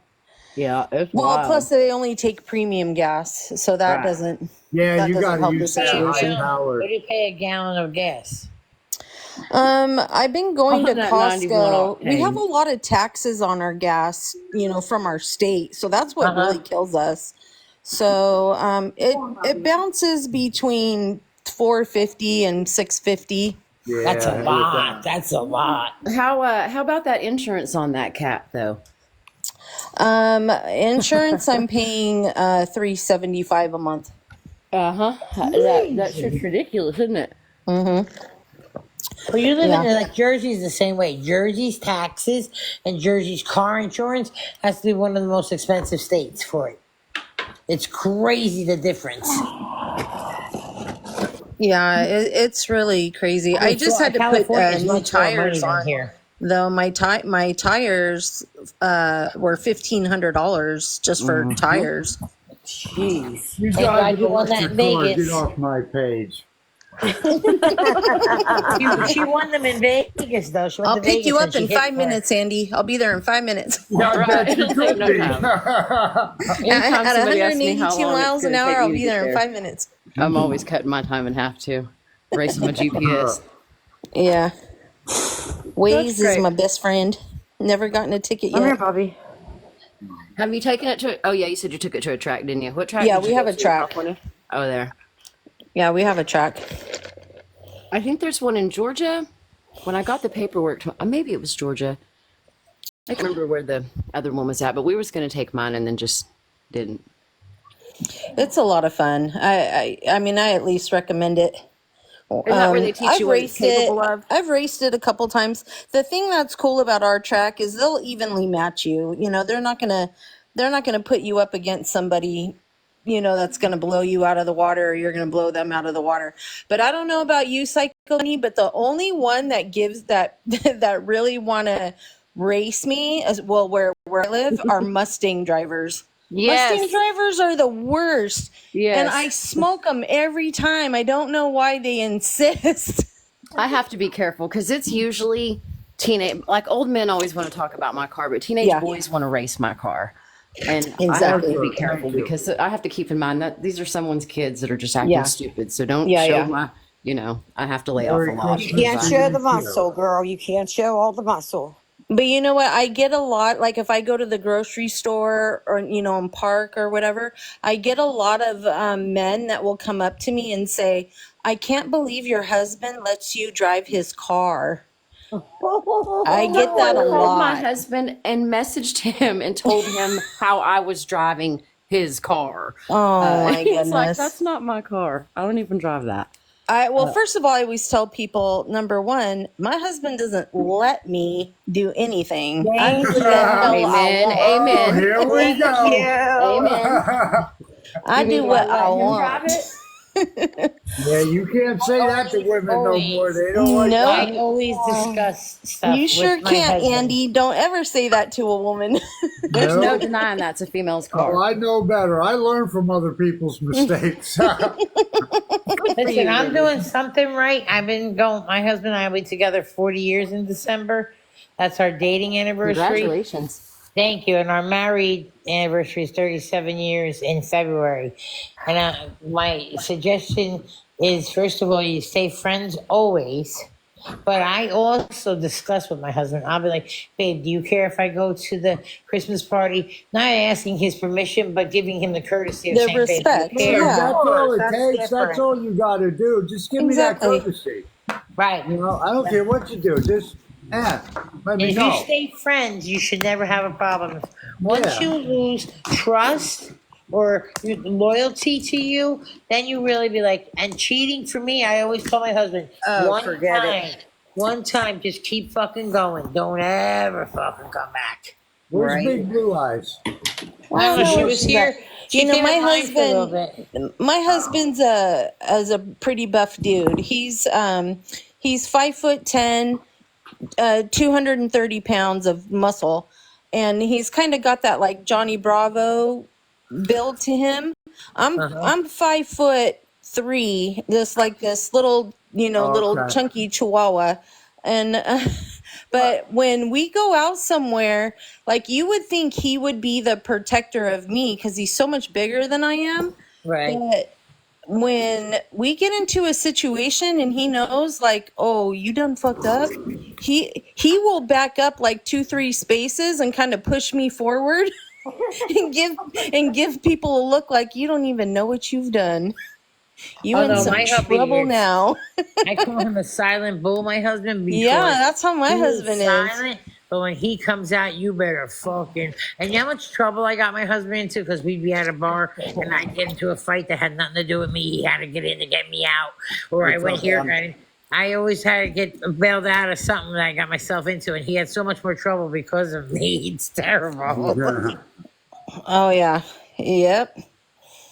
Yeah, it's Well, wild. plus they only take premium gas, so that Right. doesn't. Yeah, That you doesn't got to help the use that high situation. power. What do you pay a gallon of gas? I've been going to That 91 Costco. We have octane. a lot of taxes on our gas, from our state, so that's what really kills us. So it bounces between 450 and 650. Yeah, That's a I hate lot. that. That's a lot. How about that insurance on that cat though? Insurance I'm paying $375 a month. That shit's ridiculous, isn't it? Well, you live Yeah. in like Jersey's the same way. Jersey's taxes and Jersey's car insurance has to be one of the most expensive states for it. It's crazy the difference. Yeah, it's really crazy. I just had to put California is new much more money tires than on. here. Though my tires were $1,500 just for tires. Jeez. You Hey, glad guys you won that electric in car, Vegas. get off my page. She won them in Vegas, though. She went I'll to pick Vegas you and up she in hit 5 for- minutes, Andy. I'll be there in 5 minutes. Yeah, I bet you It'll take could no be. time. At Anytime somebody asks me 182 how long miles it's an gonna hour, take I'll me to be get there in there, 5 minutes. I'm always cutting my time in half too. Racing my GPS. Yeah. Waze is great. my best friend. Never gotten a ticket Come here, yet. Bobby. Have you taken it to? Oh yeah, you said you took it to a track, didn't you? What track? Yeah, did we you have go a to in track. California? Oh, there. Yeah, we have a track. I think there's one in Georgia. When I got the paperwork, maybe it was Georgia. I can't remember where the other one was at, but we were going to take mine and then just didn't. It's a lot of fun. I mean, I at least recommend it. Isn't that where they teach I've you what it's raced it. capable of? I've raced it a couple times. The thing that's cool about our track is they'll evenly match you. They're not gonna put you up against somebody, that's gonna blow you out of the water or you're gonna blow them out of the water. But I don't know about you, Psycho Bunny, but the only one that gives that that really wanna race me as well where I live are Mustang drivers. Yes. Mustang drivers are the worst. Yes. And I smoke them every time. I don't know why they insist. I have to be careful because it's usually teenage, like old men always want to talk about my car, but teenage Yeah. boys want to race my car. And I have Exactly. to be careful because I have to keep in mind that these are someone's kids that are just acting Yeah. stupid. So don't Yeah, show yeah. my, I have to lay off Merry a lot. Christmas. You can't show the muscle, girl. You can't show all the muscle. But you know what? I get a lot, like if I go to the grocery store or, in park or whatever, I get a lot of men that will come up to me and say, I can't believe your husband lets you drive his car. I get that a I called my lot. husband and messaged him and told him how I was driving his car. Oh my He's like, goodness. that's not my car. I don't even drive that. Well, first of all, I always tell people, number one, my husband doesn't let me do anything. I do the hell I Amen. want. Oh, Amen. here we go. Amen. I do what I want. Yeah, you can't say that to women no more. They don't like No. I that. always discuss stuff. You sure with my can't, husband. Andy. Don't ever say that to a woman. There's No. no denying that's a female's car. Oh, I know better. I learn from other people's mistakes. Listen, I'm doing something right. I've been going. My husband and I will be together 40 years in December. That's our dating anniversary. Congratulations. Thank you. And our married anniversary is 37 years in February. And my suggestion is, first of all, you stay friends always. But I also discuss with my husband. I'll be like, babe, do you care if I go to the Christmas party? Not asking his permission, but giving him the courtesy of The saying, babe, do you respect, care? yeah. That's all it That's takes. different. That's all you got to do. Just give Exactly. me that courtesy. Right. I don't care what you do. Just let And me if know. you stay friends, you should never have a problem. Once Yeah. you lose trust, or loyalty to you, then you really be like, and cheating for me, I always tell my husband, Oh, forget it. one time, just keep fucking going. Don't ever fucking come back. Where's Right. Big Blue Eyes? I don't know, she was here. She You know, came my at mine for a little husband, bit. my husband's a pretty buff dude. He's 5'10", 230 pounds of muscle, and he's kind of got that like Johnny Bravo build to him. I'm 5'3", this little little Okay. chunky chihuahua, and but when we go out somewhere, like you would think he would be the protector of me because he's so much bigger than I am. Right. But when we get into a situation and he knows like, oh, you done fucked up, he will back up like 2-3 spaces and kind of push me forward and give people a look like you don't even know what you've done. You Oh, in no, some my hubby trouble is. now. I call him a silent bull, my husband, because Yeah, that's how my he is husband is. silent, but when he comes out, you better fucking. And you know how much trouble I got my husband into? Because we'd be at a bar and I'd get into a fight that had nothing to do with me. He had to get in to get me out. Or I What's went up, here Em? and I always had to get bailed out of something that I got myself into. And he had so much more trouble because of me. It's terrible. Oh yeah. Yep.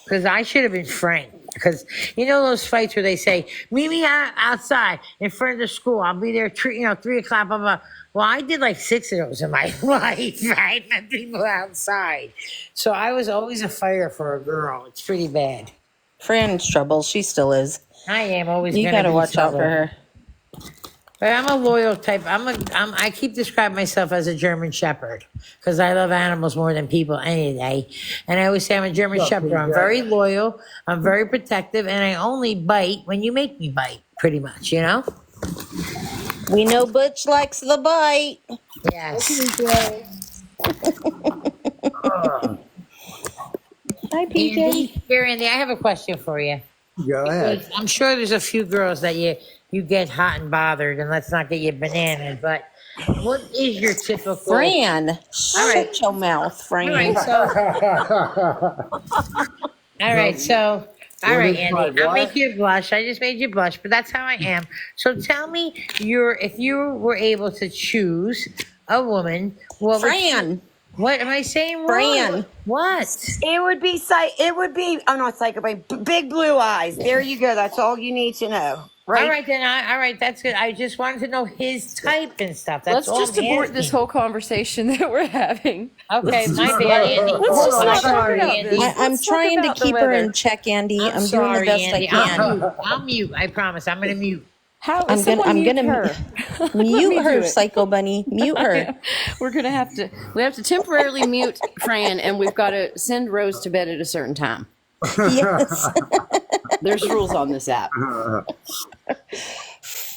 Because I should have been franked. Because you know those fights where they say, "Meet me outside in front of the school. I'll be there, 3 o'clock." Blah blah. Well, I did like 6 of those in my life, right? And people outside. So I was always a fighter for a girl. It's pretty bad. Fran's trouble. She still is. I am always. You gonna gotta be watch out for trouble. her. But I'm a loyal type. I keep describing myself as a German Shepherd because I love animals more than people any day. And I always say I'm a German Shepherd. I'm very loyal. I'm very protective, and I only bite when you make me bite. Pretty much, you know. We know Butch likes the bite. Yes. Hi, PJ. Andy, here, Andy, I have a question for you. Go ahead. I'm sure there's a few girls that you get hot and bothered, and let's not get you bananas. But what is your typical? Fran, shut your mouth, Fran. All right, so all right, Andy, I'll make you blush. I just made you blush, but that's how I am. So tell me, if you were able to choose a woman, what would you- Fran. what am I saying? Wrong? Fran. What? It would be oh no, it's like big blue eyes. There you go. That's all you need to know. Right. All right, then. All right, that's good. I just wanted to know his type and stuff. That's Let's all just I'm abort this asking. whole conversation that we're having. Okay, my bad, Andy. Let's just I'm talk sorry, about Andy. this. I'm Let's talk trying to about the keep her weather. in check, Andy. I'm doing the sorry, best Andy. I can. I'll mute. I promise. I'm gonna mute. How? I'm someone gonna mute her. Let me mute do her, it. Psycho Bunny. Mute her. We have to temporarily mute Fran, and we've got to send Rose to bed at a certain time. Yes. There's rules on this app.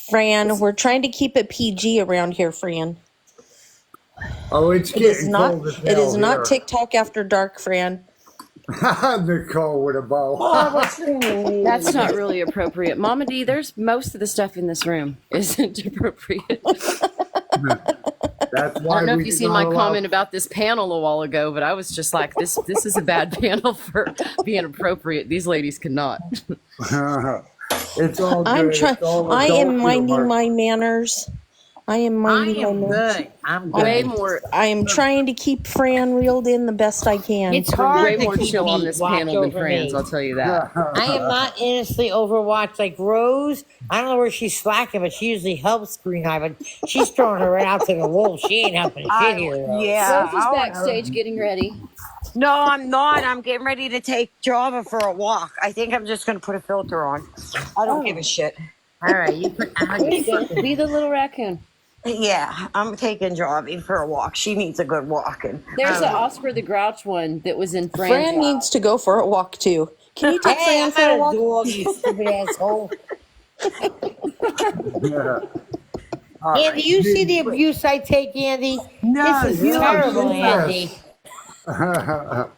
Fran, we're trying to keep it PG around here, Fran. Oh, it's It is getting not cold as it is hell not here. TikTok after dark, Fran. Nicole with a bow. That's not really appropriate. Mama D, there's most of the stuff in this room isn't appropriate. That's I why don't know if we you've do seen not my allow- comment about this panel a while ago, but I was just like, this is a bad panel for being appropriate. These ladies cannot. It's all good. I'm trying. It's all I adult am minding humor. my manners. I am I minding my am manners. good. I'm good. Way more I am trying to keep Fran reeled in the best I can. It's hard way to more keep chill on me this watch panel than over Fran's, me. I'll tell you that. I am not innocently overwatched like Rose. I don't know where she's slacking, but she usually helps Green Eye, but she's throwing her right out to the wolves. She ain't helping shit here. Rose. Yeah. Rose is backstage getting ready. No, I'm not. I'm getting ready to take Java for a walk. I think I'm just going to put a filter on. I don't give a shit. All right, you put Be the little raccoon. Yeah, I'm taking Javi for a walk. She needs a good walk. And There's an Oscar the Grouch one that was in Fran's Fran needs to go for a walk too. Can you take Hey, Fran I'm for a not a walk? dog, you stupid asshole. All Andy, right. you see the abuse I take, Andy? No, This is you terrible, abuse Andy.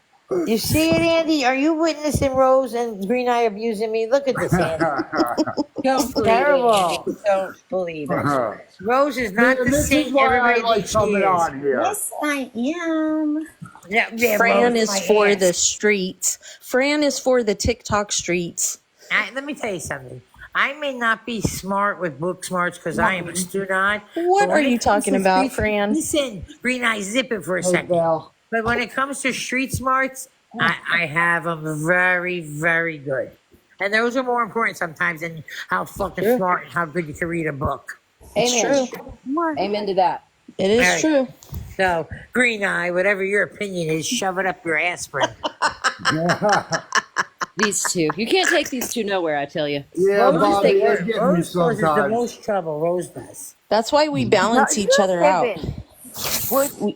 You see it, Andy? Are you witnessing Rose and Green Eye abusing me? Look at this, Andy. don't believe Terrible. it. Don't believe it. Rose is not the This is saint why I everybody like thinks she coming is. on here. Yes, I am. Yeah, yeah, Fran Rose, is my for ass. the streets. Fran is for the TikTok streets. Let me tell you something. I may not be smart with book smarts because I am a student. What are you talking about, Fran? Listen, Green Eye, zip it for a Hey, second. Val. But when it comes to street smarts, I have them very, very good. And those are more important sometimes than how fucking True. smart and how good you can read a book. It's Amen. true. Amen to that. It is All right. true. So, Green Eye, whatever your opinion is, shove it up your aspirin. These two. You can't take these two nowhere, I tell you. Yeah, Rose, Bobby, is you're the, getting me Rose causes the sometimes. most trouble. Rose does. That's why we balance each other out. What, We,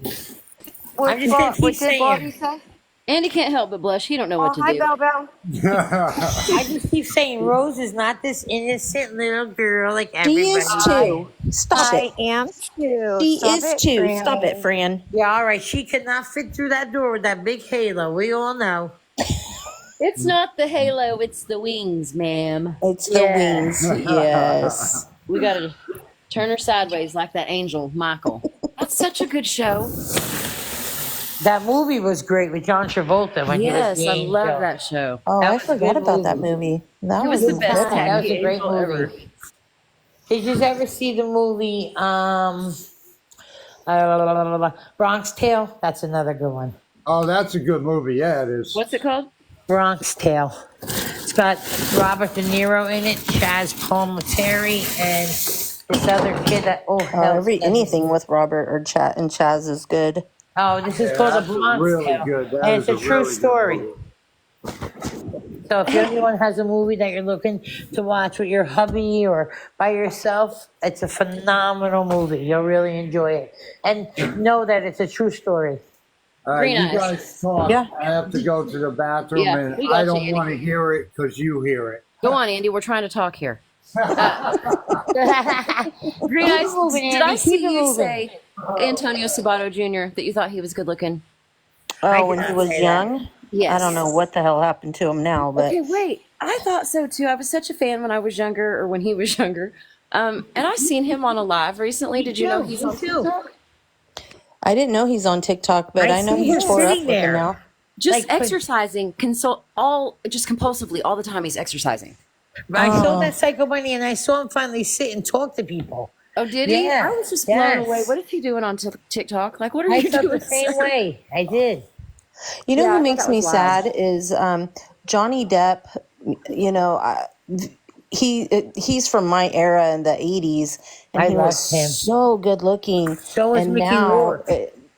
I'm just gonna keep what did Bobby saying. say? Andy can't help but blush. He don't know what to Hi, do. Bell Bell. I just keep saying Rose is not this innocent little girl like she everybody. is too. Stop I it. am too. She Stop is it, too. Fran. Stop it, Fran. Yeah, all right. She could not fit through that door with that big halo. We all know. It's not the halo, it's the wings, ma'am. It's the Yeah. wings. Yes. We gotta turn her sideways like that angel, Michael. That's such a good show. That movie was great with John Travolta when Yes, he was I the love angel. that show. Oh, That I was a forgot good about that movie. movie. That It was was the a best good one. That was a happy great angel movie. ever. Did you ever see the movie Bronx Tale? That's another good one. Oh, that's a good movie. Yeah, it is. What's it called? Bronx Tale. It's got Robert De Niro in it, Chaz Palminteri, and this other kid that hell. Anything with Robert or Chaz is good. Oh, this is Yeah, called a that's Bronx really Tale, good. That and it's is a true really good story. movie. So if anyone has a movie that you're looking to watch with your hubby or by yourself, it's a phenomenal movie. You'll really enjoy it, and know that it's a true story. All right, Green you eyes. guys talk. Yeah. I have to go to the bathroom, Yeah, and we got I you, don't Andy. want to hear it because you hear it. Go on, Andy. We're trying to talk here. Green Keep Eyes, it moving, did Andy. I see Keep it you moving. say Antonio Sabato Jr. that you thought he was good looking? I Oh, did when not he was say that. young? Yes. I don't know what the hell happened to him now, but Okay, wait. I thought so too. I was such a fan when I was younger, or when he was younger. And I seen him on a live recently. Did you know he's on TikTok? I didn't know he's on TikTok, but I know see he him tore up sitting with him there. now. Just Like, exercising, just compulsively all the time. He's exercising. I saw Oh. that Psycho Bunny, and I saw him finally sit and talk to people. Oh, did he? Yeah. I was just blown Yes. away. What is he doing on TikTok? Like, what are I you felt doing? the same sir? way. I did. You know Yeah, I who thought makes that me was live. sad is Johnny Depp. You know, he's from my era in the '80s, and I he was loved him. so good looking. So was and Mickey now, Rourke.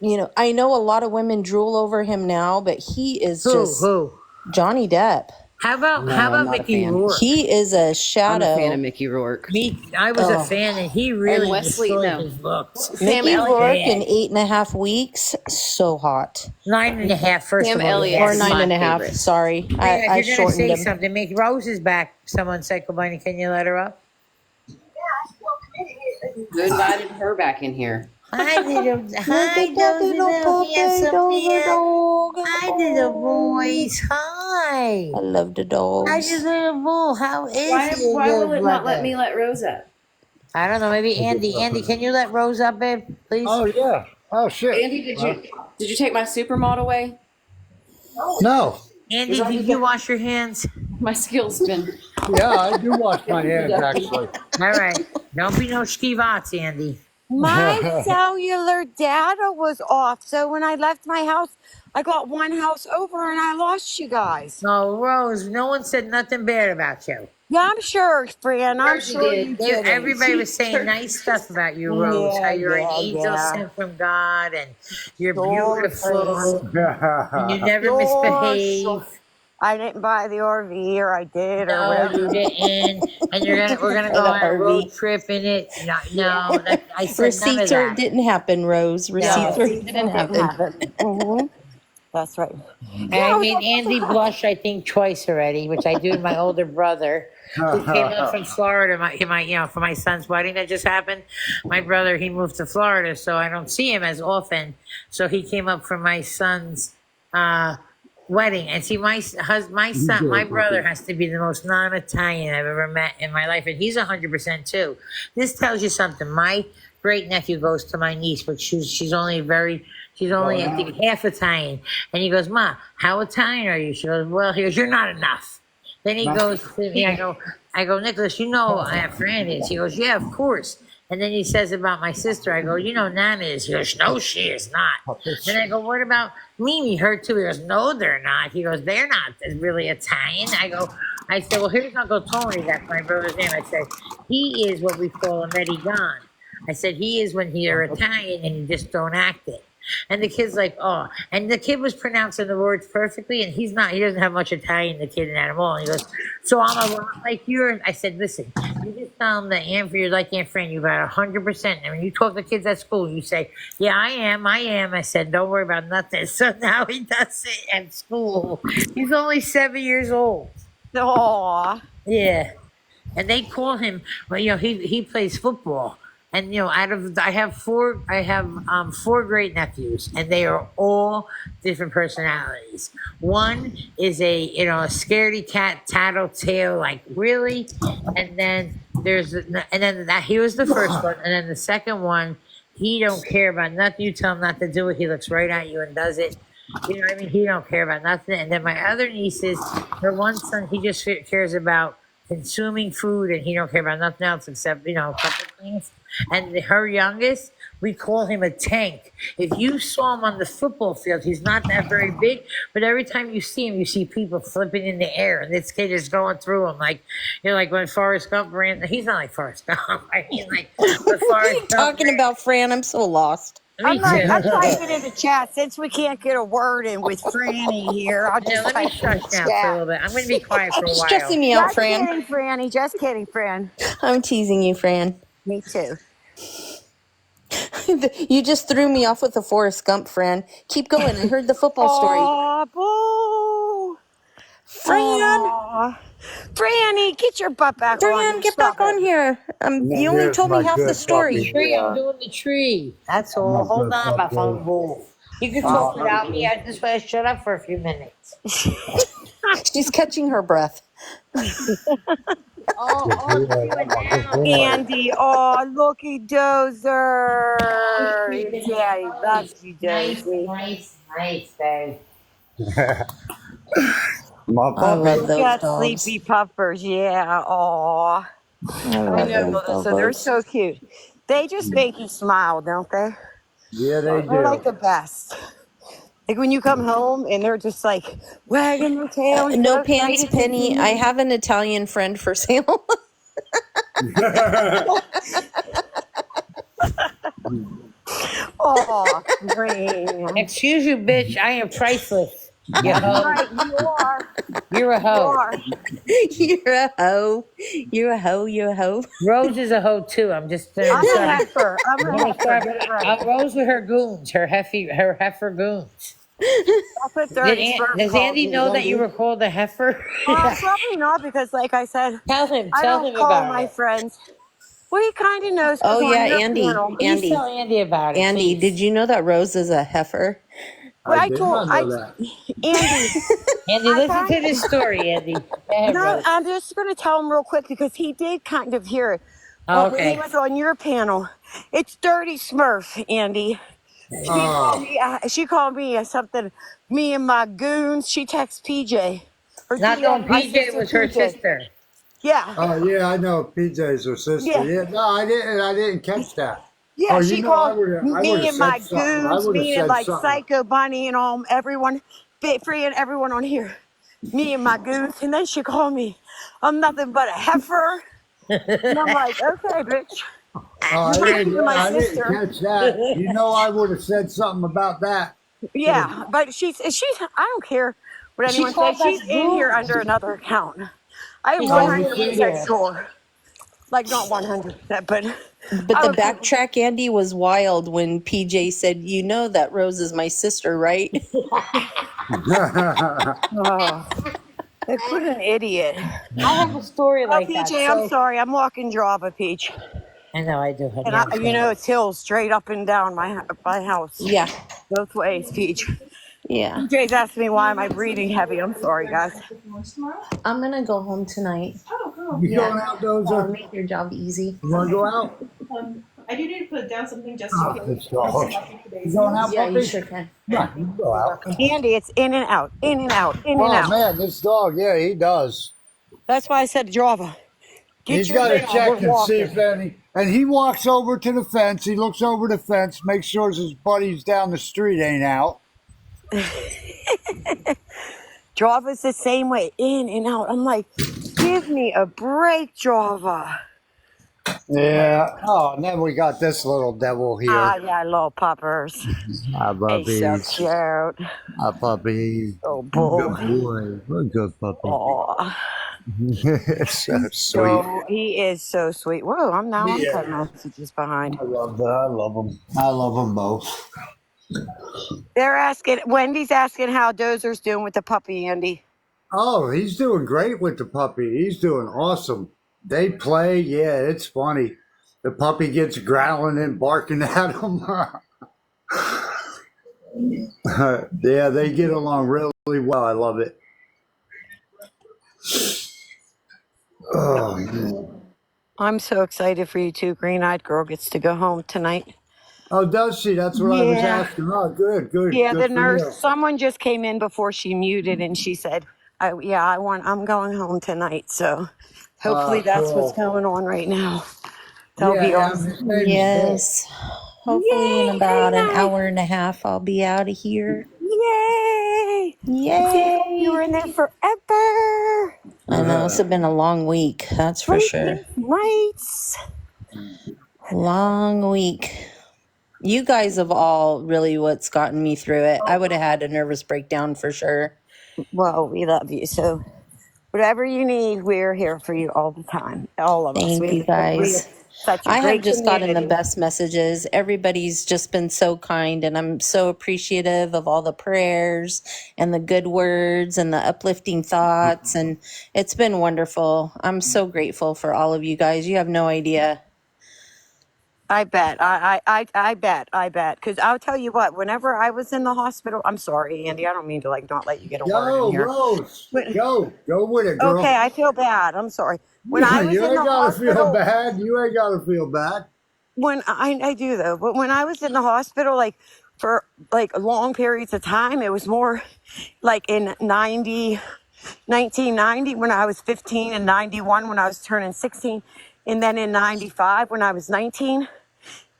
you know, I know a lot of women drool over him now, but he is just Who? Johnny Depp. How about No, I'm not a Mickey fan. Rourke? He is a I'm shadow. a fan of Mickey Rourke. I was a Oh. fan, and he really Wesley, destroyed no. his looks. Sam Mickey Elliott. Rourke in 8.5 weeks, so hot. 9.5, first Sam of all. Elliott. Or Yes, nine my and a half. favorite. Sorry, Yeah, I if you're going to shortened say him. something, make Rose is back. Someone Psycho Bunny, can you let her up? Who invited her back in here? Hi, little handsome man. Hi, little boys. Hi. I love the dogs. How's your little bull? How is your Why little will it not let brother? me let Rose up? I don't know. Maybe Andy. Andy, can you let Rose up, babe? Please. Oh yeah. Oh shit. Andy, did you take my supermod away? No. Andy, did you wash your hands? My skill's been. Yeah, I do wash my hands actually. All right. Don't be no skivats, Andy. My cellular data was off, so when I left my house, I got one house over and I lost you guys. No, Rose, no one said nothing bad about you. Yeah, I'm sure, Fran. I'm She sure did. you did. Everybody was saying nice stuff about you, Rose. How you're an angel sent from God, and you're beautiful. And you never misbehave. I didn't buy the RV, or I did, or No, whatever. you didn't. And we're gonna go The on a road RV. trip in it. No, I said none of Receipts that. didn't happen, Rose. Receipts didn't happen. Mm-hmm. That's right. And I made Andy blush, I think, twice already, which I do with my older brother, who came up from Florida. For my son's wedding that just happened. My brother, he moved to Florida, so I don't see him as often. So he came up for my son's wedding, and see, my brother has to be the most non-Italian I've ever met in my life, and he's 100% too. This tells you something. My great nephew goes to my niece, but she's only She's only, I think, half Italian. And he goes, Ma, how Italian are you? She goes, well, he goes, you're not enough. Then he goes to me, I go, Nicholas, you know Fran is. He goes, yeah, of course. And then he says about my sister, I go, you know, Nana is. He goes, no, she is not. And I go, what about Mimi, her too? He goes, no, they're not. He goes, they're not really Italian. I said, well, here's Uncle Tony. That's my brother's name. I said, he is what we call a Medigan. I said, he is when you're Italian and you just don't act it. And the kid's like, oh, and the kid was pronouncing the words perfectly, and he's not, he doesn't have much Italian, the kid in that at all. And he goes, so I'm a lot like yours. I said, listen, you just tell them that you're like Aunt Fran, you got 100%. And when you talk to kids at school, you say, yeah, I am. I said, don't worry about nothing. So now he does it at school. He's only 7 years old. Aw. Yeah. And they call him, well, you know, he plays football. And you know, I have four great nephews, and they are all different personalities. One is a scaredy cat, tattletale, like really, and then he was the first one, and then the second one, he don't care about nothing. You tell him not to do it, he looks right at you and does it. You know what I mean? He don't care about nothing. And then my other nieces, her one son, he just cares about consuming food, and he don't care about nothing else except a couple things. And her youngest, we call him a tank. If you saw him on the football field, he's not that very big, but every time you see him, you see people flipping in the air, and this kid is going through them like when Forrest Gump ran. He's not like Forrest Gump. I mean, like when Forrest What are you Gump talking ran. about, Fran? I'm so lost. Me I'm too. typing in the chat since we can't get a word in with Franny here. I'll Yeah, just let me type in shush the now for a chat. little bit. I'm going to be quiet for a while. Stressing me out, Just Fran. kidding, Franny. Just kidding, Fran. I'm teasing you, Fran. Me too. You just threw me off with the Forrest Gump, Fran. Keep going. I heard the football story. Aw, boo. Fran, Aw. Franny, get your butt back on. Fran, Here. get Stop back on it. here. You only Here's told me my half the good story. puppy. Tree, I'm doing the tree. That's all. Hold on, my phone boo. You can talk without me. I just want to shut up for a few minutes. She's catching her breath. Oh, I'm doing now. Andy, oh, looky dozer. Nice, Daddy loves you, nice, Dozy. nice, babe. My I love puppy. those Got dogs. sleepy puppers, yeah. Aw. I I love know, those Melissa. They're doggos. so cute. They just make you smile, don't they? Yeah, they They're like do. the best. Like when you come home and they're just like wagging their tail, so No pants, excited to see Penny. I you. have an Italian friend for sale. Oh, Green. Excuse you, bitch. I am priceless. You That's hoe. right, you are. You're a You hoe. are. You're a hoe. You're a hoe. You're a hoe. Rose is a hoe too. I'm just I'm a sorry. heifer. I'm a heifer. Get it right. Rose with her goons, her heifer goons. That's what Dirty Spurs Does calls Andy me. know that you were called a heifer? Probably not because, like I said, Tell I him don't call about my it. friends. Well, he kind of knows Oh, because yeah, on your Andy. panel. Please tell Andy about it. Andy, please. did you know that Rose is a heifer? Well, I did not know that. Andy. Andy, I listen to kind this story, Andy. Go ahead, No, Rose. I'm just going to tell him real quick because he did kind of hear it. Oh, When he okay. was on your panel. It's Dirty Smurf, Andy. She called me something. Me and my goons. She texts PJ. Or Not knowing my PJ was her PJ. sister. Yeah, Oh yeah, I know. PJ's her sister. Yeah. Yeah. No, I didn't. I didn't catch that. yeah. Oh, She you know, I called would me have and my said something. I goons. would have Me and said like something. Psycho Bunny and all everyone, Free and everyone on here. Me and my goons, and then she called me. I'm nothing but a heifer. And I'm like, okay, bitch. Oh, I You're didn't. talking to my I didn't sister. catch that. You know, I would have said something about that. Yeah, but she's. I don't care what She anyone called says. She's us in here goons. under another account. I'm She says 100% sure. Like not 100%, but But I the would- backtrack, Andy, was wild when PJ said, "You know that Rose is my sister, right?" oh, what an idiot. I have a story Oh, like PJ, that. I'm sorry. I'm walking Java, Peach, I know I do. and it's hills straight up and down my house, Yeah. both ways, Peach. Yeah. PJ's asking me why am I breathing heavy. I'm sorry, guys. I'm going to go home tonight. You going out, I'll Dozer? make your job easy. You want to go out? I do need to put down something just in case. This dog. Today's You going out, Yeah, you puppy? sure can. Yeah, you go out. Andy, it's in and out, in and out, in and Oh out. man, this dog, yeah, he does. That's why I said to Java, get He's your got to thing on. We're check and see if walking. any. And he walks over to the fence. He looks over the fence, makes sure his buddies down the street ain't out. Java's the same way, in and out. I'm like, give me a break, Java. Yeah. Oh, and then we got this little devil Ah, here. yeah, little puppers. Hi, He's so puppies. cute. Hi, puppy. Oh, Good boy. boy. What a good puppy. Oh, So sweet. so he is so sweet. Whoa, I'm 10 Yeah. messages behind. I love that. I love them. I love them both. They're asking, Wendy's asking how Dozer's doing with the puppy, Andy. Oh, he's doing great with the puppy. He's doing awesome. They play. Yeah, it's funny. The puppy gets growling and barking at him. Yeah, they get along really well. I love it. Oh, man. I'm so excited for you too. Green-eyed girl gets to go home tonight. Oh, does she? That's what I was Yeah. asking. Oh, good Yeah, the for nurse, you. someone just came in before she muted and she said, I'm going home tonight. So hopefully that's what's Cool. going on right now. That'll be Yeah, his awesome. name's Vic. Yes. Hopefully in Yay, about an green-eyed. hour and a half, I'll be out of here. Yay. It seems like you were Yay! in there forever. I know it's been a long week, that's for sure. Sleepless nights. Long week. You guys have all really what's gotten me through it. I would have had a nervous breakdown for sure. Well, we love you. So whatever you need, we're here for you all the time. All of us. Thank you We have guys. such a I have great just gotten the community. best messages. Everybody's just been so kind, and I'm so appreciative of all the prayers and the good words and the uplifting thoughts. And it's been wonderful. I'm so grateful for all of you guys. You have no idea. I bet. I bet. Because I'll tell you what, whenever I was in the hospital, I'm sorry, Andy, I don't mean to not let you get a word in Go, here. Rose. But, Go with it, girl. okay, I feel bad. I'm sorry. When I was You in ain't the gotta feel hospital, bad. You ain't gotta feel bad. when I do though, but when I was in the hospital, for long periods of time, it was more like in 1990 when I was 15 and 91 when I was turning 16. And then in 95 when I was 19.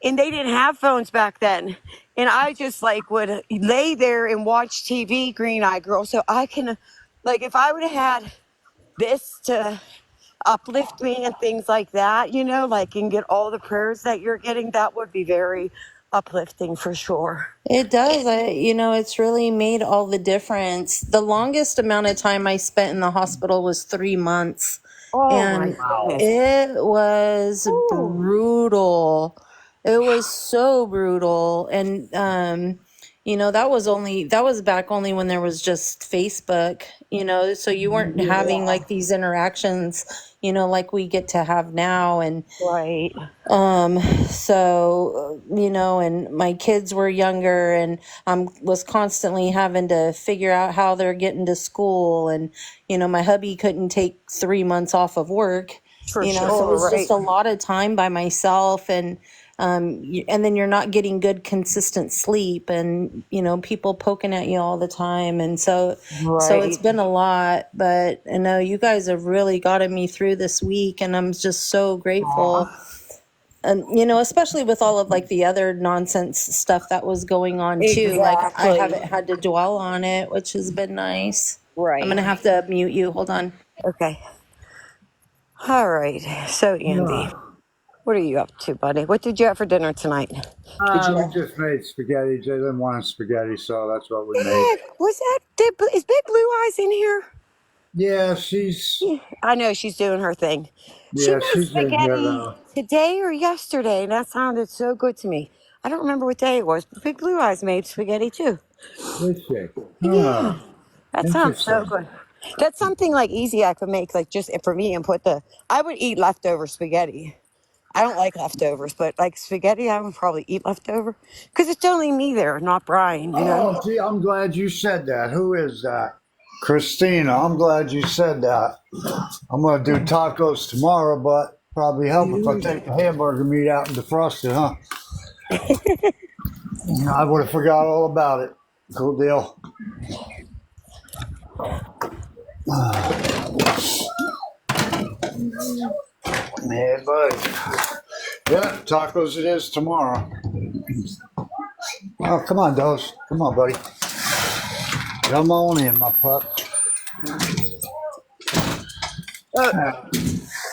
And they didn't have phones back then. And I just would lay there and watch TV, Green Eye Girl. So I can, if I would have had this to uplift me and things like that, and get all the prayers that you're getting, that would be very uplifting for sure. It does. It's really made all the difference. The longest amount of time I spent in the hospital was 3 months. Oh my And goodness. it was Ooh. brutal. It was so brutal. And, that was back only when there was just Facebook, so you weren't having like these interactions, like we get to have now. And, Right. and my kids were younger and was constantly having to figure out how they're getting to school. And, my hubby couldn't take 3 months off of work, For so it sure, was just right. a lot of time by myself. And then you're not getting good consistent sleep and, people poking at you all the time. And so it's Right. been a lot, but I know you guys have really gotten me through this week and I'm just so grateful. And, especially with all of the other nonsense stuff that was going on too. Like I Exactly. haven't had to dwell on it, which has been nice. Right. I'm going to have to mute you. Hold on. Okay. All right. So, Andy, what are you up to, buddy? What did you have for dinner tonight? We just made spaghetti. They didn't want spaghetti, so that's what we made. Is Big Blue Eyes in here? Yeah, she's I know she's doing her thing. She yeah, made she's in here spaghetti though. today or yesterday, and that sounded so good to me. I don't remember what day it was, but Big Blue Eyes made spaghetti too. Is she? Yeah, Oh, that sounds so interesting. good. That's something easy I could make, just for me and I would eat leftover spaghetti. I don't like leftovers, but spaghetti, I would probably eat leftover because it's only me there, not Brian, Oh, gee, I'm glad you said that. Who is that? Christina. I'm glad you said that. I'm gonna do tacos tomorrow, but probably help if I take the hamburger meat out and defrost it, huh? I would have forgot all about it. Cool deal. Yeah, buddy. Yeah, tacos it is tomorrow. Oh, come on, Dose. Come on, buddy. Come on in, my pup.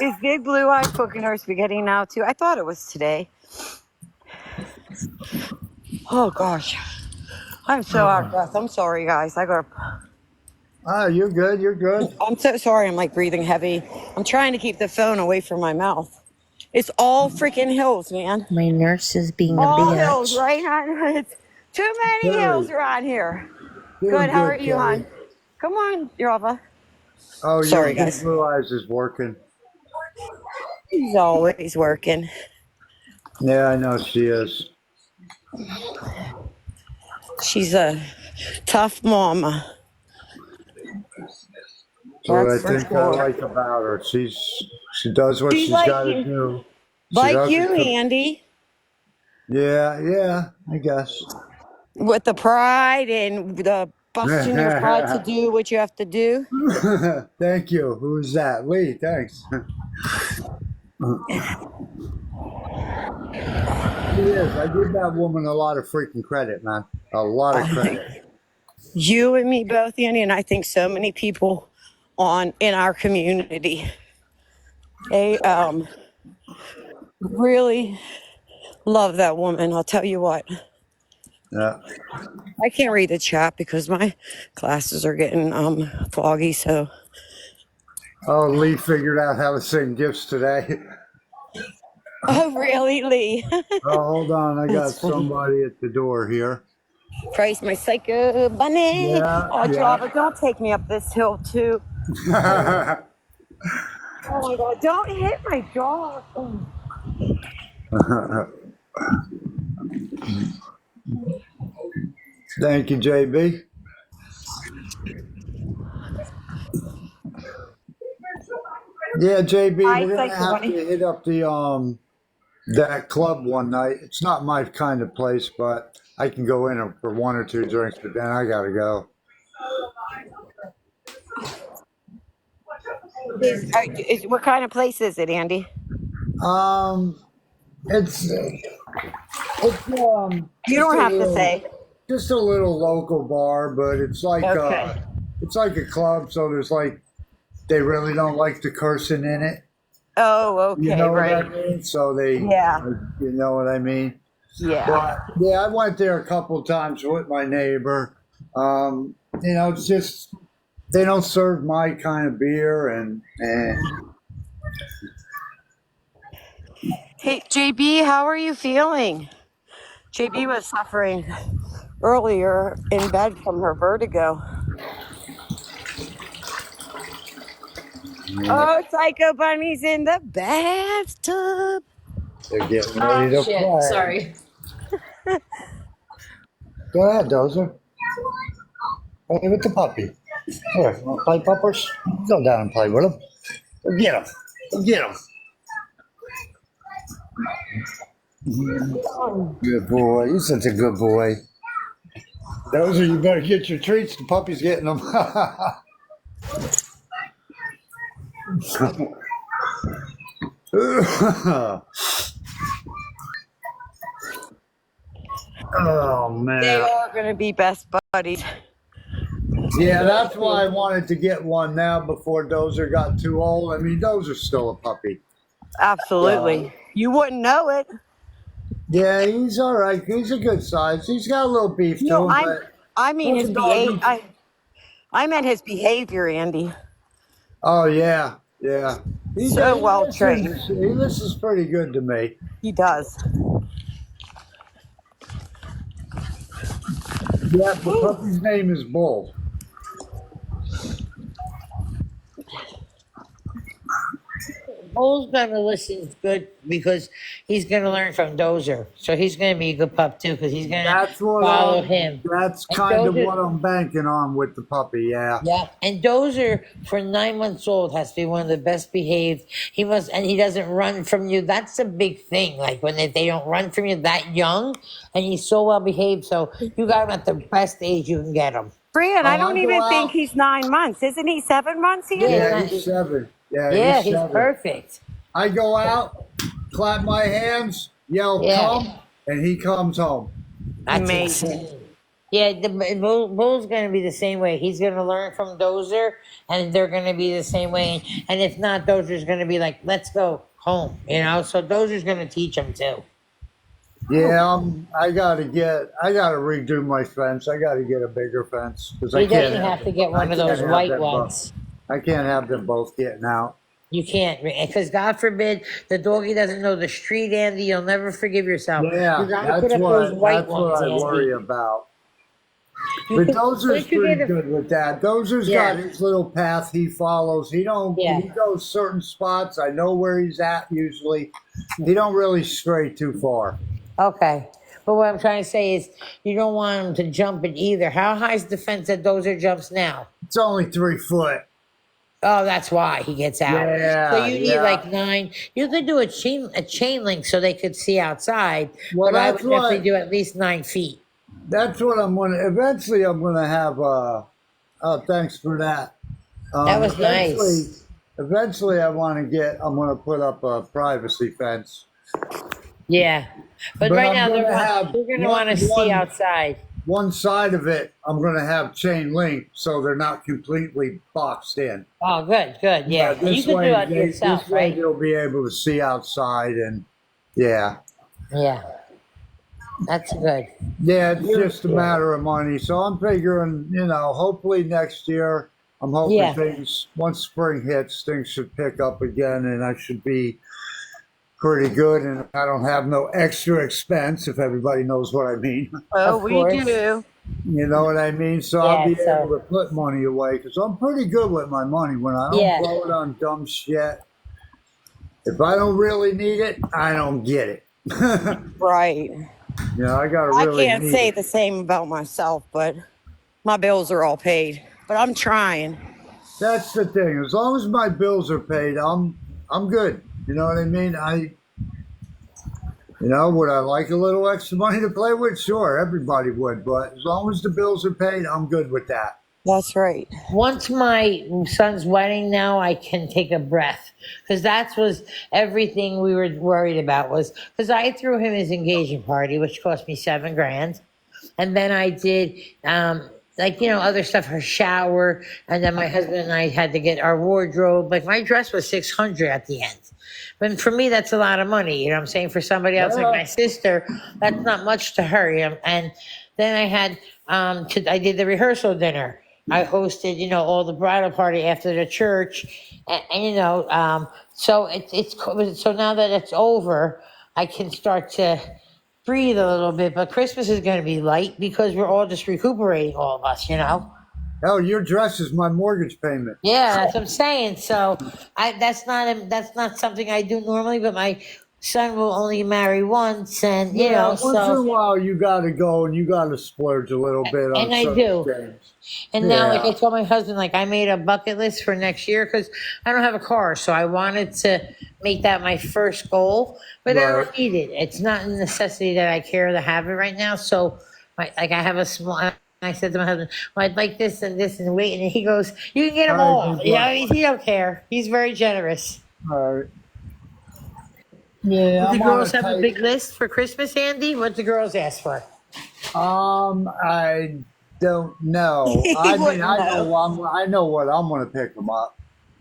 Is Big Blue Eye cooking her spaghetti now too? I thought it was today. Oh gosh, I'm so out of breath. I'm sorry, guys. Ah, you're good. You're good. I'm so sorry. I'm like breathing heavy. I'm trying to keep the phone away from my mouth. It's all freaking hills, man. My nurse is being a All hills, bitch. right, hon? It's too many hills Good. around here. Doing Good. How are good, you, Kelly. hon? Come on, Yorva. Oh, your Sorry, Big guys. Blue Eyes is working. He's always working. Yeah, I know she is. She's a tough mama. That's what That's I for think I sure. like about her. She does what She's she's like got to you, do. She like doesn't. you, Andy, Yeah, I guess. with the pride and the busting your pride to do what you have to do. Thank you. Who's that? Lee, thanks. She is. I give that woman a lot of freaking credit, man. A lot of credit. You and me both, Andy, and I think so many people in our community. They really love that woman. I'll tell you what. Yeah. I can't read the chat because my glasses are getting foggy. So Oh, Lee figured out how to sing gifts today. oh really, Lee? Oh, hold on. I got That's funny. somebody at the door here. Praise my psycho bunny. Yeah, Oh, yeah. Java, don't take me up this hill too. Oh my God, don't hit my dog. Oh. Thank you, JB. Yeah, JB, Hi, we're gonna psycho have to bunny. hit up the that club one night. It's not my kind of place, but I can go in for one or two drinks, but then I gotta go. What kind of place is it, Andy? Um, it's You don't have to say. just a little local bar, but Okay. it's like a club, so there's like they really don't like the cursing in it. Oh, You okay, know what I right. mean? So they, Yeah, you know what I mean? yeah. But yeah, I went there a couple times with my neighbor. It's just they don't serve my kind of beer, and Hey, JB, how are you feeling? JB was suffering earlier in bed from her vertigo. Oh, Psycho Bunny's in the bathtub. they're getting Oh ready to shit! play. Sorry. Go ahead, Dozer. Play with the puppy. Here, want to play puppers? Go down and play with them. Go get them. Go get them. Good boy. You're such a good boy. Dozer, you better get your treats. The puppy's getting them. Oh They man. are going to be best buddies. Yeah, that's why I wanted to get one now before Dozer got too old. I mean, Dozer's still a puppy. Absolutely. You wouldn't know it. Yeah, he's all right. He's a good size. He's got a little beef to No, him, but I mean that's his a dog. I meant his behavior, Andy. Oh yeah, yeah. So well trained. He listens pretty good to me. He does. Yeah, the puppy's name is Bull. Cole's gonna listen good because he's gonna learn from Dozer. So he's gonna be a good pup too because he's gonna That's what follow him. that's And kind of Dozer, what I'm banking on with the puppy. Yeah. yeah, and Dozer for 9 months old has to be one of the best behaved. He must, and he doesn't run from you. That's a big thing. Like when they don't run from you that young, and he's so well behaved. So you got him at the best age you can get him. Fran, I Oh, don't I go even think out. he's 9 months. Isn't he 7 months, Yeah, Andy? Yeah, he's 7. Yeah, yeah, he's he's 7. perfect. I go out, clap my hands, yell Yeah. come, and he comes home. That's Amazing. insane. Yeah, the Bull's going to be the same way. He's going to learn from Dozer, and they're going to be the same way. And if not, Dozer's going to be like, "Let's go home," you know. So Dozer's going to teach him too. Yeah, I gotta redo my fence. I gotta get a bigger fence because He doesn't have to get one of those white ones. I can't have them both getting out. You can't, because God forbid the doggy doesn't know the street, Andy. You'll never forgive yourself. Yeah, You gotta put up those white that's what ones, I Andy. worry about. You But could- Dozer's once you pretty get a- good with that. Dozer's Yeah. got his little path he follows. He goes certain spots. I know where he's at usually. He don't really stray too far. Okay. But what I'm trying to say is you don't want him to jump it either. How high is the fence that Dozer jumps now? It's only 3 foot. Oh, that's why he gets out. Yeah, So you need yeah. like 9. You could do a chain link so they could see outside. Well, but I would that's what- definitely do at least 9 feet. That's what I'm gonna. Eventually, I'm gonna have. Oh, thanks for that. That was nice. Eventually, I'm gonna put up a privacy fence. Yeah. But But right I'm now gonna they're have going to one- want to see one- outside. One side of it, I'm gonna have chain link, so they're not completely boxed in. Oh, good, good. Yeah. And you This can way, do it yourself, this way right? you'll be able to see outside, and yeah, Yeah. That's good. yeah. It's just a matter of money. So I'm figuring, hopefully next year. I'm hoping Yeah. things once spring hits, things should pick up again, and I should be pretty good, and I don't have no extra expense, if everybody knows what I mean. Oh, Of we course. do. You know what I mean? So I'll Yeah, be so- able to put money away because I'm pretty good with my money. When I don't Yeah. blow it on dumb shit, if I don't really need it, I don't get it. Right. I gotta I really can't need say it. the same about myself, but my bills are all paid. But I'm trying. That's the thing. As long as my bills are paid, I'm good. You know what I mean? Would I like a little extra money to play with? Sure, everybody would. But as long as the bills are paid, I'm good with that. That's right. Once my son's wedding now, I can take a breath. Because that was everything we were worried about was, because I threw him his engagement party, which cost me $7,000. And then I did, other stuff, her shower. And then my husband and I had to get our wardrobe. Like my dress was $600 at the end. But for me, that's a lot of money. You know what I'm saying? For somebody else like my sister, that's not much to her. And then I had, I did the rehearsal dinner. I hosted, all the bridal party after the church. So so now that it's over, I can start to breathe a little bit. But Christmas is going to be light because we're all just recuperating, all of us, Hell, your dress is my mortgage payment. Yeah, that's what I'm saying. So that's not something I do normally, but my son will only marry once, and Once in a so while you gotta go and you gotta splurge a little bit on And I certain do. things. and now like Yeah. I told my husband, like I made a bucket list for next year because I don't have a car, so I wanted to make that my first goal, but I don't Right. need it. It's not a necessity that I care to have it right now. So I have a small. I said to my husband, well, I'd like this and this and wait. And he goes, you can get them All right, all. good He don't care. He's very generous. All right. Yeah, The I'm girls on have a tight- big list for Christmas, Andy? What the girls ask for? I don't know. I mean, I know what I'm gonna pick them up.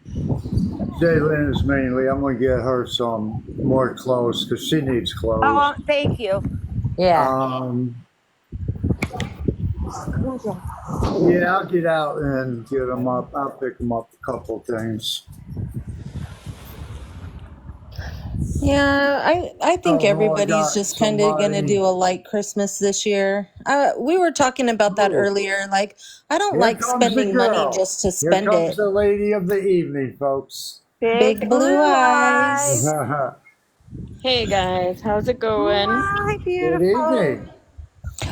Jaylin is mainly. I'm gonna get her some more clothes because she needs clothes. Oh, thank you. Yeah. Yeah, I'll get out and get them up. I'll pick them up a couple things. Yeah, I think Oh, I everybody's got just kind of going to somebody. do a light Christmas this year. We were talking about that Ooh. earlier. Like, I don't Here like comes the spending money girl. just to Here spend comes it. the lady of the evening, folks. Big blue eyes. Hey guys, how's it going? Hi, Good beautiful. evening.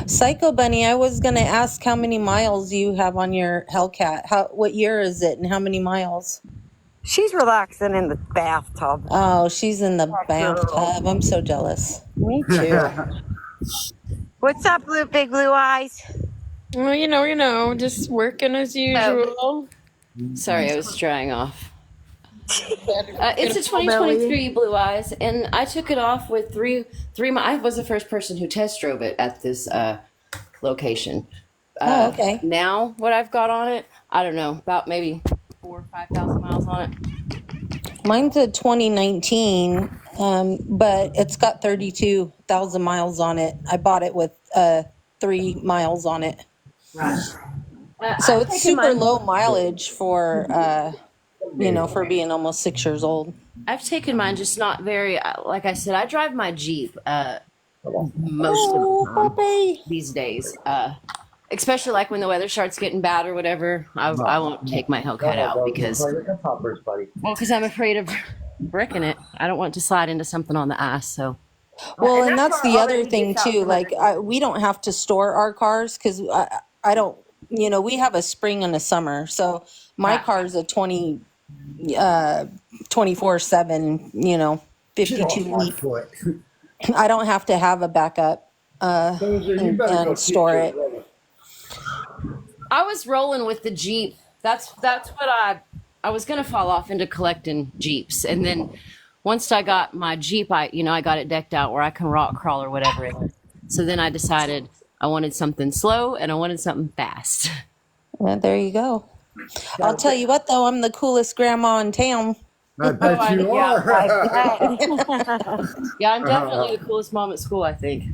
Psycho Bunny, I was going to ask how many miles you have on your Hellcat. What year is it and how many miles? She's relaxing in the bathtub. Oh, she's in the That girl. bathtub. I'm so jealous. Me too. What's up, big blue eyes? Well, just working as usual. Sorry, I was drying off. It's a Beautiful belly. 2023 Blue Eyes, and I took it off with three. I was the first person who test drove it at this location. Oh, okay. Now, what I've got on it, I don't know, about maybe 4,000 or 5,000 miles on it. Mine's a 2019, but it's got 32,000 miles on it. I bought it with 3 miles on it. Right. So I've it's taken super mine- low mileage for, for being almost 6 years old. I've taken mine, just not very. Like I said, I drive my Jeep most of the time puppy. these days. Especially like when the weather starts getting bad or whatever, I won't take my Hellcat out because I'm afraid of wrecking it. I don't want to slide into something on the ice. So Well, and that's the other thing too. Like, we don't have to store our cars because I don't. We have a spring and a summer, so my car's a 24/7. 52 week. I don't have to have a backup and store it. I was rolling with the Jeep. That's what I was gonna fall off into collecting Jeeps, and then once I got my Jeep, I got it decked out where I can rock crawl or whatever in it. So then I decided I wanted something slow and I wanted something fast. Well, there you go. I'll tell you what, though, I'm the coolest grandma in town. I bet you are. Yeah, I'm definitely the coolest mom at school, I think.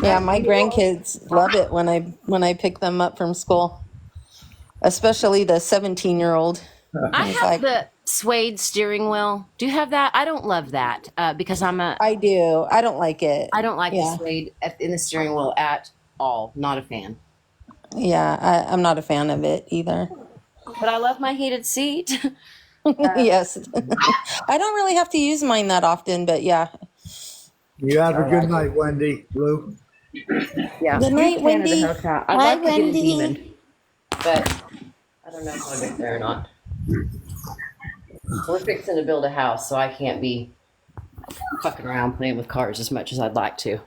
Yeah, my grandkids love it when I pick them up from school, especially the 17-year-old. I have the suede steering wheel. Do you have that? I don't love that because I do. I don't like it. I don't like the suede in the steering wheel at all. Not a fan. Yeah, I'm not a fan of it either. But I love my heated seat. Yes. I don't really have to use mine that often, but yeah. You have a good night, Wendy. Lou. Yeah. Good night, Wendy. I'd Hi, like to Wendy. get a demon, but I don't know if I'll get there or not. We're fixing to build a house, so I can't be fucking around playing with cars as much as I'd like to.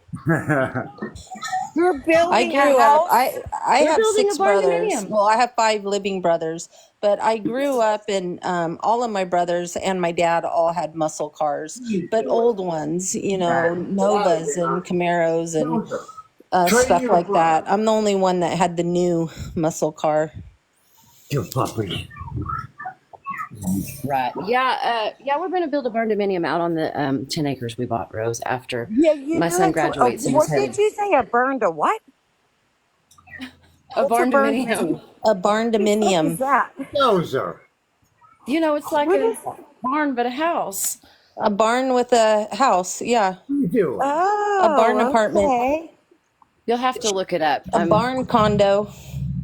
You're building I grew a up. house? I have building 6 a brothers. barndominium. Well, I have 5 living brothers, but I grew up and all of my brothers and my dad all had muscle cars, but old ones, Novas and Camaros and stuff like that. I'm the only one that had the new muscle car. You puppy. Right. Yeah. We're going to build a barndominium out on the 10 acres we bought, Rose, after my son graduates. What did you say? A burned a what? A barndominium. A barndominium. What's that? Those are. It's like a barn, but a house. A barn with a house. Yeah. You do. Oh, A barn apartment. okay. You'll have to look it up. A barn condo.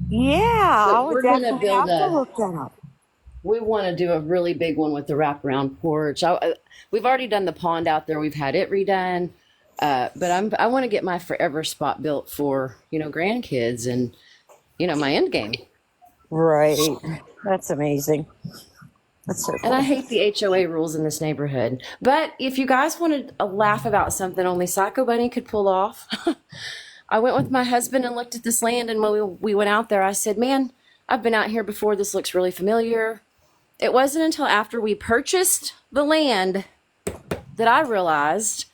Yeah, So I would we're gonna definitely build have to a- look that up. We want to do a really big one with the wraparound porch. We've already done the pond out there. We've had it redone. But I want to get my forever spot built for, grandkids and, my end game. Right. That's amazing. That's so cool. And I hate the HOA rules in this neighborhood. But if you guys wanted a laugh about something only Psycho Bunny could pull off, I went with my husband and looked at this land. And when we went out there, I said, man, I've been out here before. This looks really familiar. It wasn't until after we purchased the land that I realized